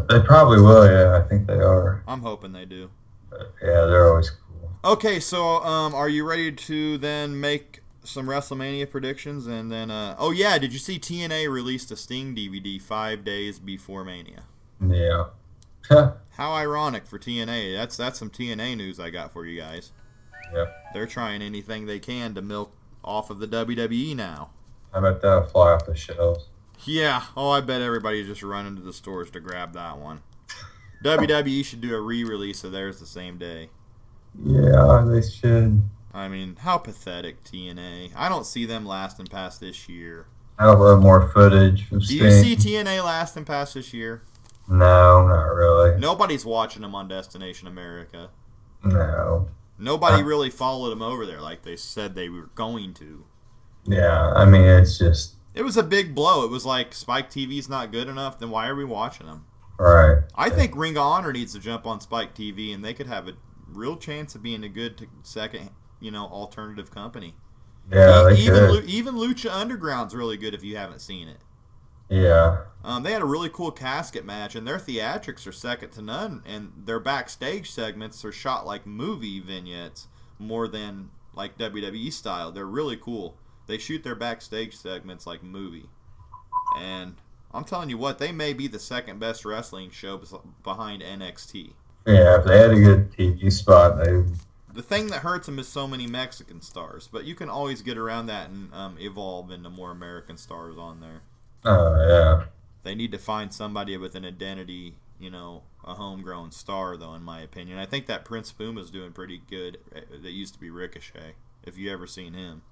they probably will. Yeah, I think they are. I'm hoping they do. But yeah, they're always cool. Okay, so are you ready to then make some WrestleMania predictions? And then, did you see TNA released a Sting DVD 5 days before Mania? Yeah. How ironic for TNA. That's some TNA news I got for you guys. Yep. They're trying anything they can to milk off of the WWE now. How about that fly off the shelves? Yeah. Oh, I bet everybody's just running to the stores to grab that one. WWE should do a re-release of theirs the same day. Yeah, they should. I mean, how pathetic, TNA. I don't see them lasting past this year. I would love more footage from Sting. Do you see TNA lasting past this year? No, not really. Nobody's watching them on Destination America. No. Nobody really followed them over there like they said they were going to. Yeah, I mean, it's just... It was a big blow. It was like, Spike TV's not good enough, then why are we watching them? Right. I think Ring of Honor needs to jump on Spike TV, and they could have a real chance of being a good second, alternative company. Yeah, even Lucha Underground's really good if you haven't seen it. Yeah. They had a really cool casket match, and their theatrics are second to none, and their backstage segments are shot like movie vignettes more than like WWE style. They're really cool. They shoot their backstage segments like movie. And I'm telling you what, they may be the second best wrestling show behind NXT. Yeah, if they had a good TV spot, The thing that hurts him is so many Mexican stars, but you can always get around that and evolve into more American stars on there. Oh, yeah. They need to find somebody with an identity, a homegrown star, though, in my opinion. I think that Prince Puma's doing pretty good. That used to be Ricochet, if you ever seen him.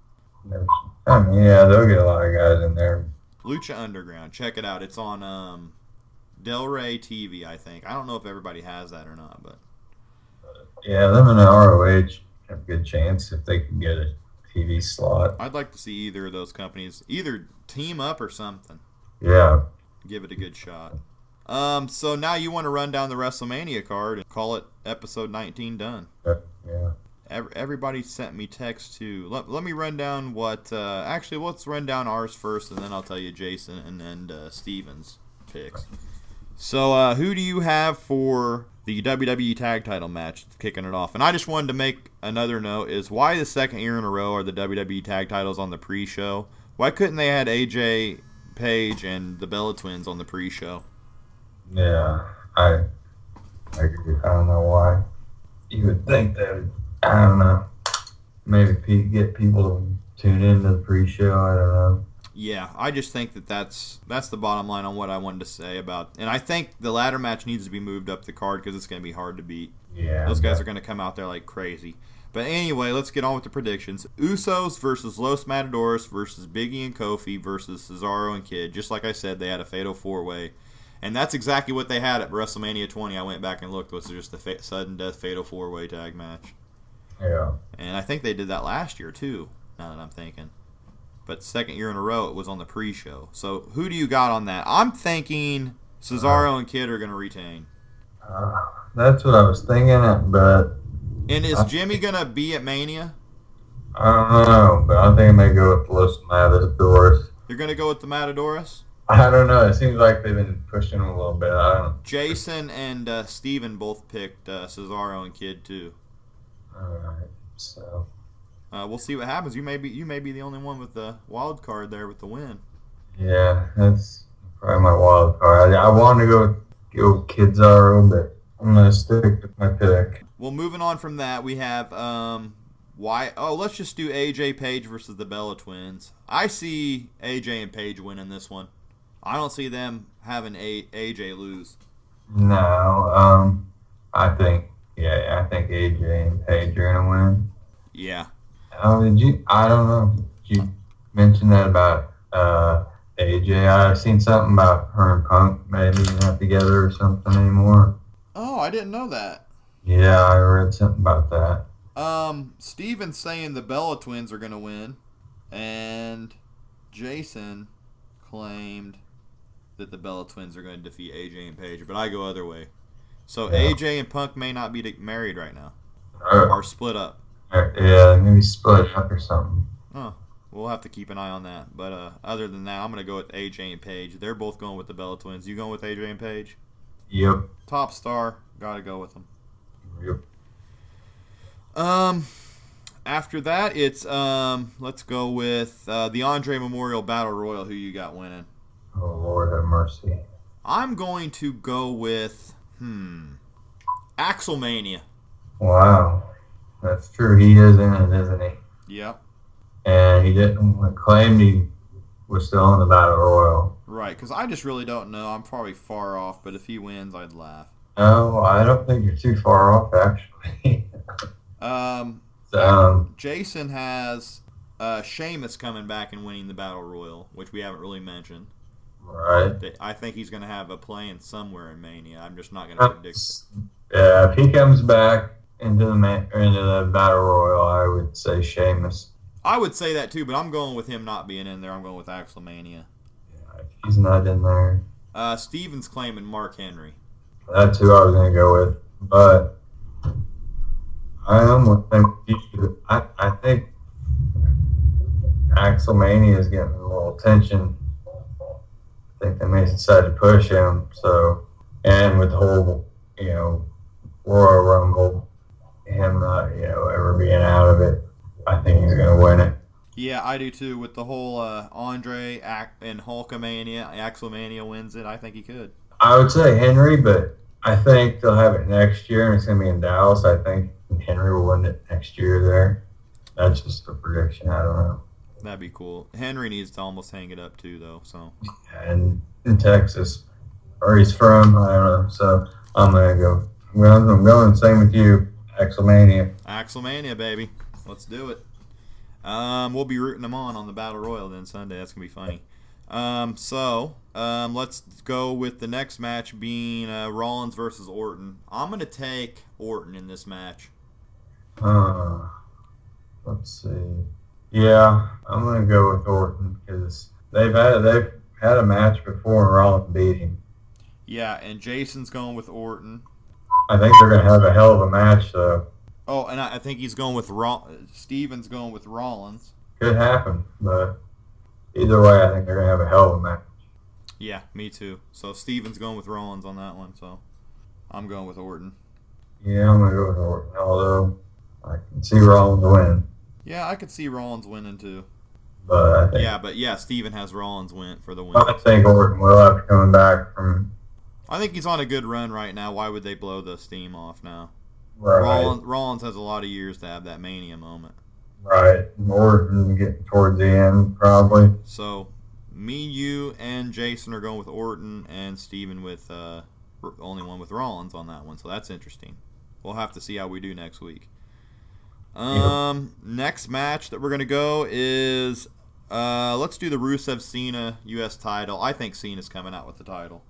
I mean, yeah, they'll get a lot of guys in there. Lucha Underground, check it out. It's on Del Rey TV, I think. I don't know if everybody has that or not, but yeah, them and the ROH have a good chance if they can get a TV slot. I'd like to see either of those companies either team up or something. Yeah. Give it a good shot. So now you want to run down the WrestleMania card and call it episode 19 done. Yeah. Everybody sent me text too. Let me run down what... actually, let's run down ours first, and then I'll tell you Jason and Steven's picks. So, who do you have for the WWE Tag Title match kicking it off? And I just wanted to make another note, is why the second year in a row are the WWE Tag Titles on the pre-show? Why couldn't they had AJ Page and the Bella Twins on the pre-show? Yeah, I agree. I don't know why. You would think they would, I don't know, maybe get people to tune into the pre-show. I don't know. Yeah, I just think that's the bottom line on what I wanted to say about. And I think the ladder match needs to be moved up the card because it's going to be hard to beat. Yeah, those guys are going to come out there like crazy. But anyway, let's get on with the predictions. Usos versus Los Matadores versus Biggie and Kofi versus Cesaro and Kid. Just like I said, they had a fatal four-way. And that's exactly what they had at WrestleMania 20. I went back and looked. Was just a sudden death fatal four-way tag match. Yeah. And I think they did that last year, too, now that I'm thinking. But second year in a row, it was on the pre-show. So who do you got on that? I'm thinking Cesaro and Kid are going to retain. That's what I was thinking, but... And is Jimmy going to be at Mania? I don't know, but I think I may go with Los Matadores. You're going to go with the Matadores? I don't know. It seems like they've been pushing them a little bit. I don't know. Jason and Steven both picked Cesaro and Kid, too. All right, so... we'll see what happens. You may be the only one with the wild card there with the win. Yeah, that's probably my wild card. I wanted to go Cesaro, but I'm gonna stick with my pick. Well, moving on from that, we have let's just do AJ Page versus the Bella Twins. I see AJ and Page winning this one. I don't see them having AJ lose. No, I think AJ and Page are gonna win. Yeah. I don't know. Did you mention that about AJ? I've seen something about her and Punk maybe not together or something anymore. Oh, I didn't know that. Yeah, I read something about that. Steven's saying the Bella Twins are going to win, and Jason claimed that the Bella Twins are going to defeat AJ and Page, but I go other way. So yeah. AJ and Punk may not be married right now, or split up. Yeah, maybe split up or something. Oh, we'll have to keep an eye on that. But other than that, I'm going to go with AJ and Page. They're both going with the Bella Twins. You going with AJ and Page? Yep. Top star. Got to go with them. Yep. After that, it's let's go with the Andre Memorial Battle Royal. Who you got winning? Oh, Lord have mercy. I'm going to go with Axelmania. Wow. That's true. He is in it, isn't he? Yep. And he didn't claim he was still in the Battle Royal. Right, because I just really don't know. I'm probably far off, but if he wins, I'd laugh. No, I don't think you're too far off, actually. Jason has Sheamus coming back and winning the Battle Royal, which we haven't really mentioned. Right. I think he's going to have a play-in somewhere in Mania. I'm just not going to predict it. Yeah, if he comes back into the Battle Royal, I would say Sheamus. I would say that too, but I'm going with him not being in there. I'm going with Axelmania. Yeah, if he's not in there. Steven's claiming Mark Henry. That's who I was going to go with, but I think Axelmania is getting a little attention. I think they may decide to push him. So, and with the whole, Royal Rumble, him not, ever being out of it, I think he's going to win it. Yeah, I do too. With the whole Andre and Hulkamania, Axelmania wins it, I think he could. I would say Henry, but I think they'll have it next year, and it's going to be in Dallas. I think Henry will win it next year there. That's just a prediction. I don't know. That'd be cool. Henry needs to almost hang it up too, though. So. And in Texas, where he's from, I don't know. So I'm gonna go. I'm going. Same with you. Axelmania. Axelmania, baby. Let's do it. We'll be rooting them on the Battle Royal then Sunday. That's gonna be funny. Let's go with the next match being Rollins versus Orton. I'm gonna take Orton in this match. Let's see. Yeah, I'm gonna go with Orton because they've had a match before and Rollins beat him. Yeah, and Jason's going with Orton. I think they're gonna have a hell of a match though. Oh, and I think he's going with Steven's going with Rollins. Could happen, but either way, I think they're gonna have a hell of a match. Yeah, me too. So Steven's going with Rollins on that one. So I'm going with Orton. Yeah, I'm gonna go with Orton. Although I can see Rollins win. Yeah, I could see Rollins winning too. But Steven has Rollins win for the win. I think Orton will after coming back from. I think he's on a good run right now. Why would they blow the steam off now? Right. Rollins has a lot of years to have that Mania moment. Right. Orton getting towards the end, probably. So, me, you, and Jason are going with Orton, and Steven with only one with Rollins on that one. So that's interesting. We'll have to see how we do next week. Next match that we're going to go is, let's do the Rusev Cena U.S. title. I think Cena's coming out with the title.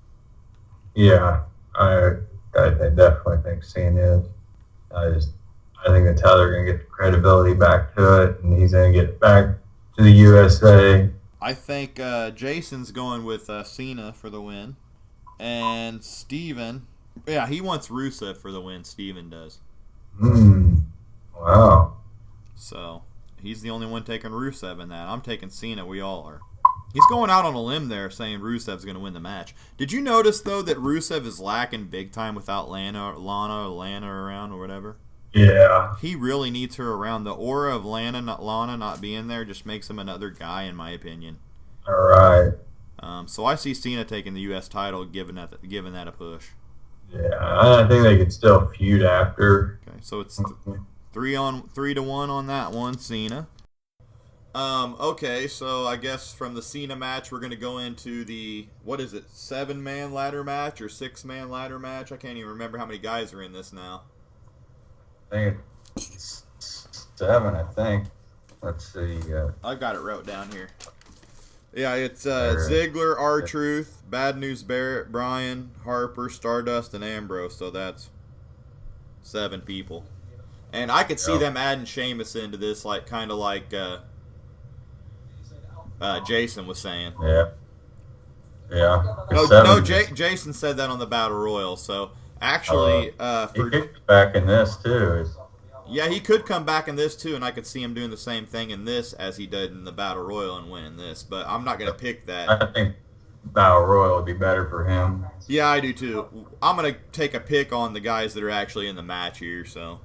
Yeah, I definitely think Cena is. I think that's how they're going to get the credibility back to it, and he's going to get back to the USA. I think Jason's going with Cena for the win, and Steven, yeah, he wants Rusev for the win. Steven does. Wow. So he's the only one taking Rusev in that. I'm taking Cena. We all are. He's going out on a limb there saying Rusev's going to win the match. Did you notice, though, that Rusev is lacking big time without Lana around or whatever? Yeah. He really needs her around. The aura of Lana not being there just makes him another guy, in my opinion. All right. So I see Cena taking the U.S. title, giving that a push. Yeah, I think they could still feud after. Okay, so it's 3-1 on that one, Cena. Okay, so I guess from the Cena match, we're going to go into the, 7-man ladder match or 6-man ladder match? I can't even remember how many guys are in this now. I think it's 7, I think. Let's see. I've got it wrote down here. Yeah, it's Ziggler, R-Truth, Bad News Barrett, Bryan, Harper, Stardust, and Ambrose, so that's 7 people. And I could see them adding Sheamus into this, like kind of like Jason was saying. Yeah. Jason said that on the Battle Royal. So actually, he could come back in this too. Yeah, he could come back in this too, and I could see him doing the same thing in this as he did in the Battle Royal and winning this. But I'm not gonna pick that. I think Battle Royal would be better for him. Yeah, I do too. I'm gonna take a pick on the guys that are actually in the match here. So.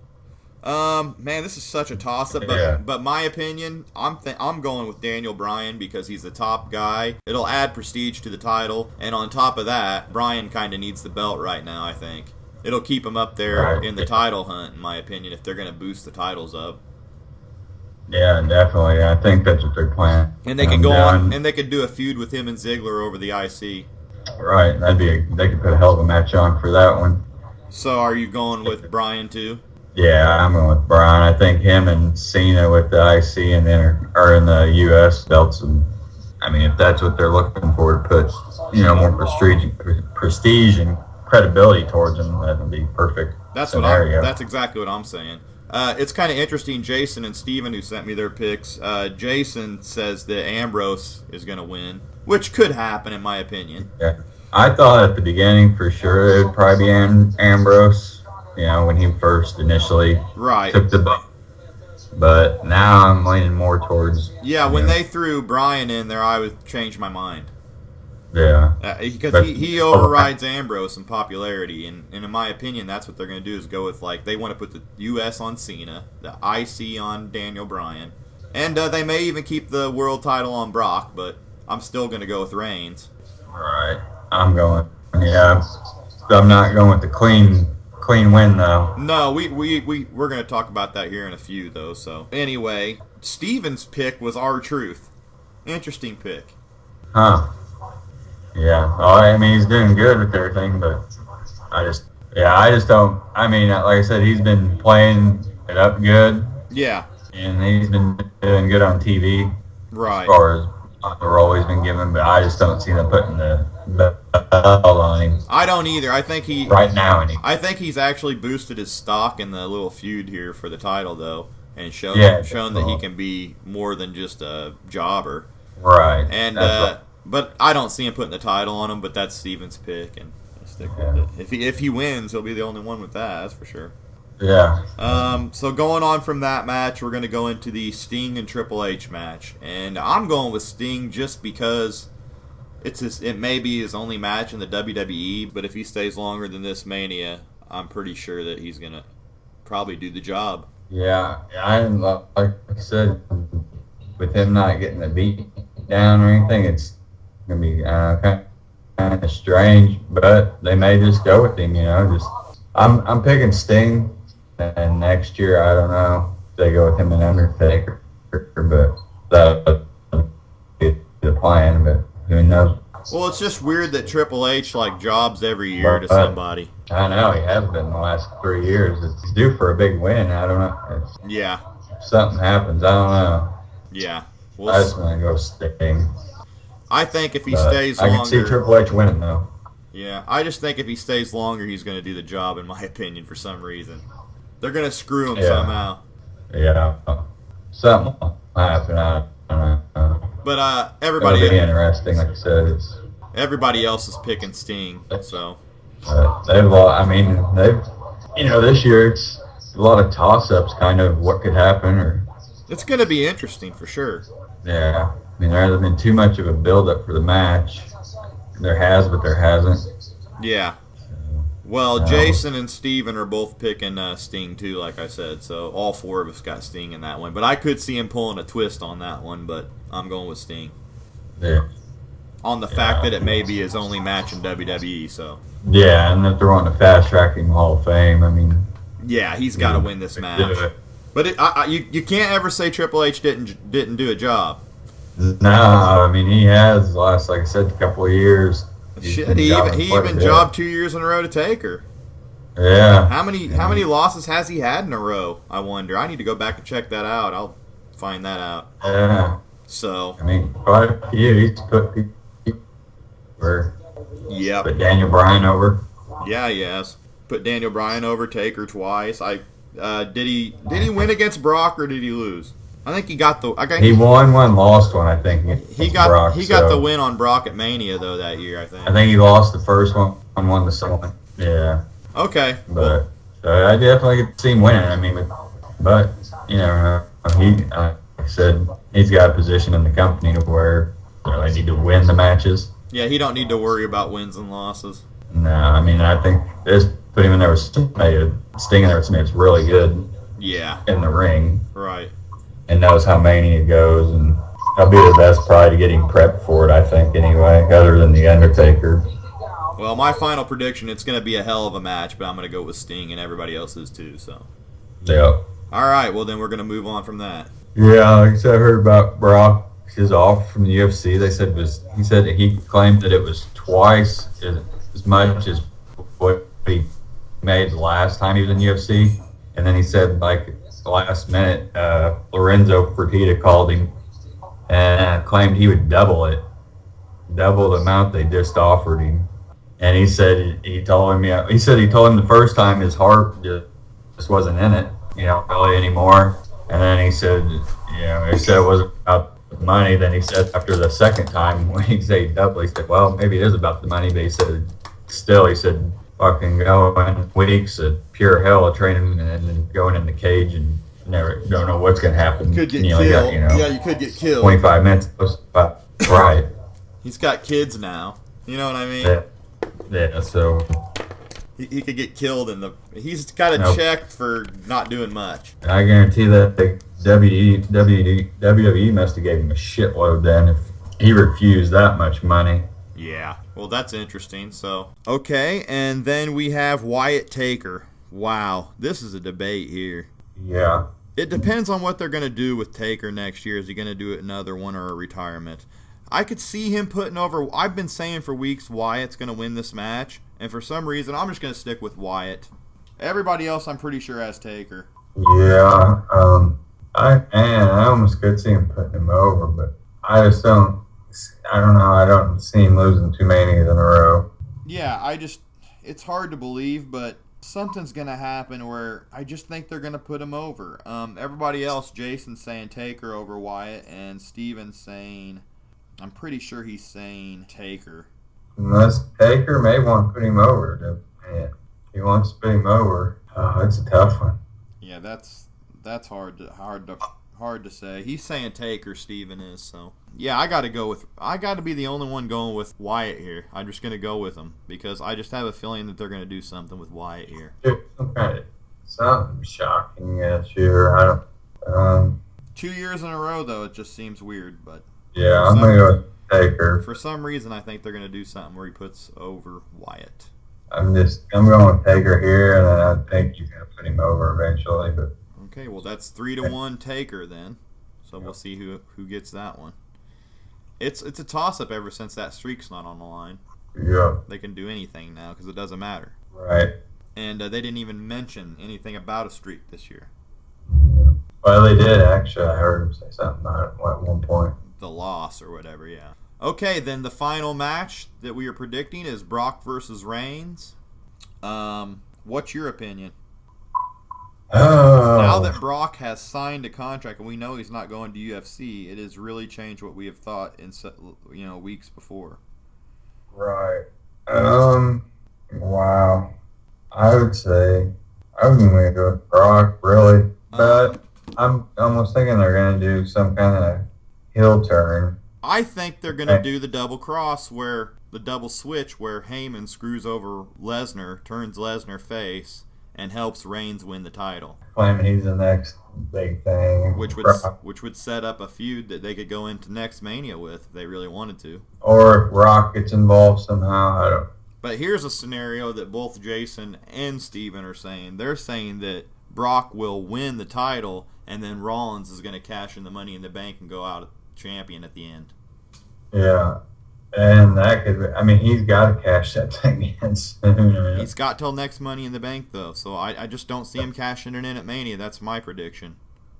Man, this is such a toss-up, but my opinion, I'm going with Daniel Bryan because he's the top guy. It'll add prestige to the title, and on top of that, Bryan kind of needs the belt right now, I think. It'll keep him up there in the title hunt, in my opinion, if they're going to boost the titles up. Yeah, definitely. I think that's what they're planning. And they can go on, and they could do a feud with him and Ziggler over the IC. Right, they could put a hell of a match on for that one. So are you going with Bryan too? Yeah, I'm going with Bryan. I think him and Cena with the IC and then are in the U.S. belts. And, I mean, if that's what they're looking for to put, more prestige and credibility towards them, that would be perfect. That's exactly what I'm saying. It's kind of interesting. Jason and Steven, who sent me their picks, Jason says that Ambrose is going to win, which could happen in my opinion. Yeah, I thought at the beginning for sure it would probably be Ambrose. When he first initially took the bump. But now I'm leaning more towards... Yeah, when they threw Bryan in there, I would change my mind. Yeah. Because he overrides Ambrose in popularity, and in my opinion, that's what they're going to do is go with, they want to put the U.S. on Cena, the IC on Daniel Bryan, and they may even keep the world title on Brock, but I'm still going to go with Reigns. All right. I'm not going with the clean clean win, though. No, we're going to talk about that here in a few, though. So, anyway, Steven's pick was R-Truth. Interesting pick. Huh. Yeah. Well, I mean, he's doing good with everything, but I just don't. I mean, like I said, he's been playing it up good. Yeah. And he's been doing good on TV. Right. As far as the role he's been given, but I just don't see them putting the belt on him. I don't either. I think right now. I think he's actually boosted his stock in the little feud here for the title, though, and shown that he can be more than just a jobber. Right. And but I don't see him putting the title on him. But that's Steven's pick, and I'll stick with it. If he wins, he'll be the only one with that. That's for sure. Yeah. So going on from that match, we're going to go into the Sting and Triple H match, and I'm going with Sting just because it may be his only match in the WWE, but if he stays longer than this Mania, I'm pretty sure that he's going to probably do the job. Yeah, like I said, with him not getting the beat down or anything, it's going to be kind of strange, but they may just go with him, I'm picking Sting. And next year, I don't know if they go with him and Undertaker, but that would be the plan, but who knows? Well, it's just weird that Triple H, jobs every year to somebody. I know, he has been the last 3 years. It's due for a big win. I don't know. Yeah. If something happens, I don't know. Yeah. I just want to go Sting. I think if he stays longer... I can see Triple H winning, though. Yeah, I just think if he stays longer, he's going to do the job, in my opinion, for some reason. They're going to screw him somehow. Yeah. Something will happen. I don't know. But everybody... It'll be interesting, like I said. Everybody else is picking Sting, so... this year it's a lot of toss-ups, kind of what could happen. It's going to be interesting, for sure. Yeah. I mean, there hasn't been too much of a build-up for the match. There has, but there hasn't. Yeah. Well, Jason and Steven are both picking Sting, too, like I said. So all four of us got Sting in that one. But I could see him pulling a twist on that one, but I'm going with Sting. Yeah. On the fact that it may be his only match in WWE, so. Yeah, and if they're wanting to fast-track him Hall of Fame, I mean... Yeah, he's got to win this match. But you can't ever say Triple H didn't do a job. No, I mean, he has the last, like I said, a couple of years. Shit, he even jobbed 2 years in a row to Taker. Yeah. How many losses has he had in a row, I wonder? I need to go back and check that out. I'll find that out. Yeah. So. I mean, quite a few. He's put people Yep. Put Daniel Bryan over. Yeah, he has. Put Daniel Bryan over, Taker twice. Did he win against Brock or did he lose? I think he got the. He won one, lost one. I think he got the win on Brock at Mania though that year. I think he lost the first one and won the second one. Yeah. Okay. But I definitely could see him winning. I mean, but he, like I said, he's got a position in the company to where they need to win the matches. Yeah, he don't need to worry about wins and losses. No, I mean, I think this put him in there with somebody, Sting in there with somebody that's really good. Yeah. In the ring. Right. And knows how Mania goes, and that'll be the best probably to get him prepped for it, I think, anyway, other than The Undertaker. Well, my final prediction, it's going to be a hell of a match, but I'm going to go with Sting, and everybody else is too, so. Yeah. All right, well, then we're going to move on from that. Yeah, like I said, I heard about Brock, his offer from the UFC. He said that he claimed that it was twice as much as what he made the last time he was in UFC. And then he said, the last minute, Lorenzo Fertitta called him and claimed he would double the amount they just offered him. And he said he told him the first time his heart just wasn't in it, really anymore. And then he said, he said it wasn't about the money. Then he said after the second time when he said double, he said, well, maybe it is about the money. But he said, fucking going weeks of pure hell of training and then going in the cage and never don't know what's going to happen. Could get killed. Yeah, you could get killed. 25 minutes. Right. He's got kids now. You know what I mean? Yeah, so... He could get killed he's got a check for not doing much. I guarantee that the WWE must have gave him a shitload then if he refused that much money. Yeah, well, that's interesting. So, okay, and then we have Wyatt Taker. Wow, this is a debate here. Yeah. It depends on what they're going to do with Taker next year. Is he going to do another one or a retirement? I could see him putting over... I've been saying for weeks Wyatt's going to win this match. And for some reason, I'm just going to stick with Wyatt. Everybody else, I'm pretty sure, has Taker. Yeah. I almost could see him putting him over, but I just don't... I don't know. I don't see him losing too many in a row. Yeah, it's hard to believe, but something's going to happen where I just think they're going to put him over. Everybody else, Jason's saying Taker over Wyatt, and Steven's saying... I'm pretty sure he's saying Taker. Unless Taker may want to put him over. Man, he wants to put him over. That's a tough one. Yeah, that's hard to say. He's saying Taker, Steven is, so yeah, I got to be the only one going with Wyatt here. I'm just going to go with him because I just have a feeling that they're going to do something with Wyatt here. Something shocking this year. I don't 2 years in a row though, it just seems weird, but yeah, I'm going to go with Taker. For some reason, I think they're going to do something where he puts over Wyatt. I'm going with Taker here, and then I think he's going to put him over eventually. But okay, well that's 3-1 Taker then. So we'll see who gets that one. It's a toss-up ever since that streak's not on the line. Yeah. They can do anything now because it doesn't matter. Right. And they didn't even mention anything about a streak this year. Well, they did actually. I heard him say something about it at one point. The loss or whatever, yeah. Okay, then the final match that we are predicting is Brock versus Reigns. What's your opinion? Now that Brock has signed a contract and we know he's not going to UFC, it has really changed what we have thought in weeks before. Right. Wow. I would say I wouldn't want to go with Brock really, but I'm almost thinking they're going to do some kind of heel turn. I think they're going to do the double cross where the double switch where Heyman screws over Lesnar, turns Lesnar face, and helps Reigns win the title. Claiming he's the next big thing. Which would set up a feud that they could go into next Mania with if they really wanted to. Or if Rock gets involved somehow. But here's a scenario that both Jason and Steven are saying. They're saying that Brock will win the title and then Rollins is going to cash in the Money in the Bank and go out champion at the end. Yeah. And that could he's got to cash that thing in soon. He's got till next Money in the Bank, though, so I just don't see him cashing it in at Mania. That's my prediction.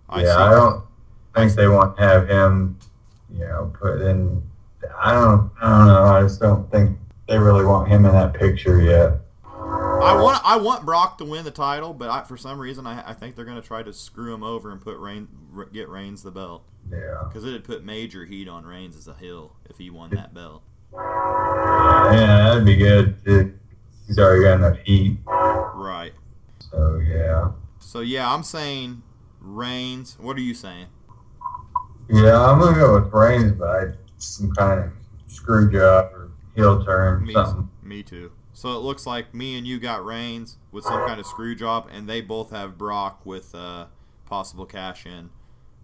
I don't think they want to have him, put in. I don't know. I just don't think they really want him in that picture yet. I want Brock to win the title, but for some reason I think they're going to try to screw him over and get Reigns the belt. Yeah. Because it'd put major heat on Reigns as a heel if he won that belt. Yeah, that'd be good too. He's already got enough heat. Right. So yeah, I'm saying Reigns. What are you saying? Yeah, I'm gonna go with Reigns, but some kind of screw job or heel turn, something. Me too. So it looks like me and you got Reigns with some kind of screw job, and they both have Brock with possible cash in.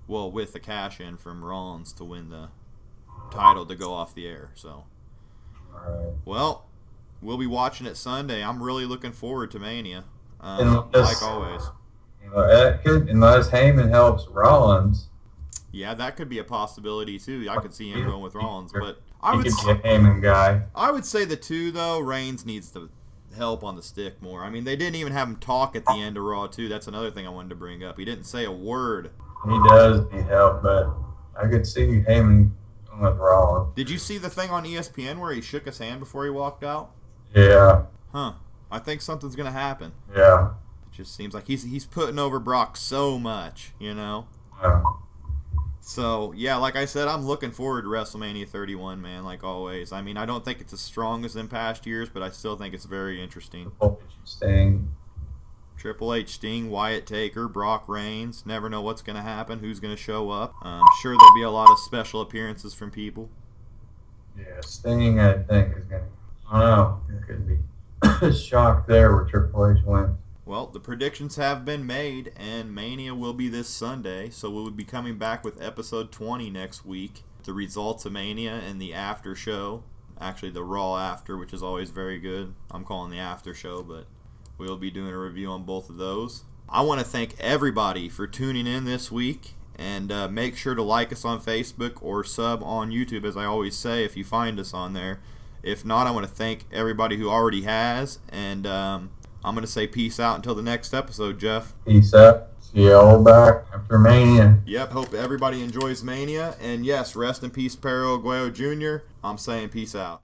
Well, with the cash in from Rollins to win the title to go off the air. So, well, we'll be watching it Sunday. I'm really looking forward to Mania, like always. Unless Heyman helps Rollins. Yeah, that could be a possibility too. I could see him going with Rollins, but he could be a Heyman guy. I would say the two though. Reigns needs to help on the stick more. I mean, they didn't even have him talk at the end of Raw too. That's another thing I wanted to bring up. He didn't say a word. He does need help, but I could see Heyman with Rollins. Did you see the thing on ESPN where he shook his hand before he walked out? Yeah. Huh. I think something's gonna happen. Yeah. It just seems like he's putting over Brock so much, Yeah. So, yeah, like I said, I'm looking forward to WrestleMania 31, man, like always. I mean, I don't think it's as strong as in past years, but I still think it's very interesting. Triple H, Sting, Wyatt, Taker, Brock, Reigns. Never know what's going to happen, who's going to show up. I'm sure there'll be a lot of special appearances from people. Yeah, Sting, I think, is going to... I don't know. There could be a shock there where Triple H wins. Well, the predictions have been made, and Mania will be this Sunday, so we'll be coming back with episode 20 next week. The results of Mania and the after show. Actually, the Raw after, which is always very good. I'm calling the after show, but We'll be doing a review on both of those. I want to thank everybody for tuning in this week, and make sure to like us on Facebook or sub on YouTube, as I always say, if you find us on there. If not, I want to thank everybody who already has, and I'm going to say peace out until the next episode, Jeff. Peace out. See you all back after Mania. Yep, hope everybody enjoys Mania, and yes, rest in peace, Perro Aguayo Jr. I'm saying peace out.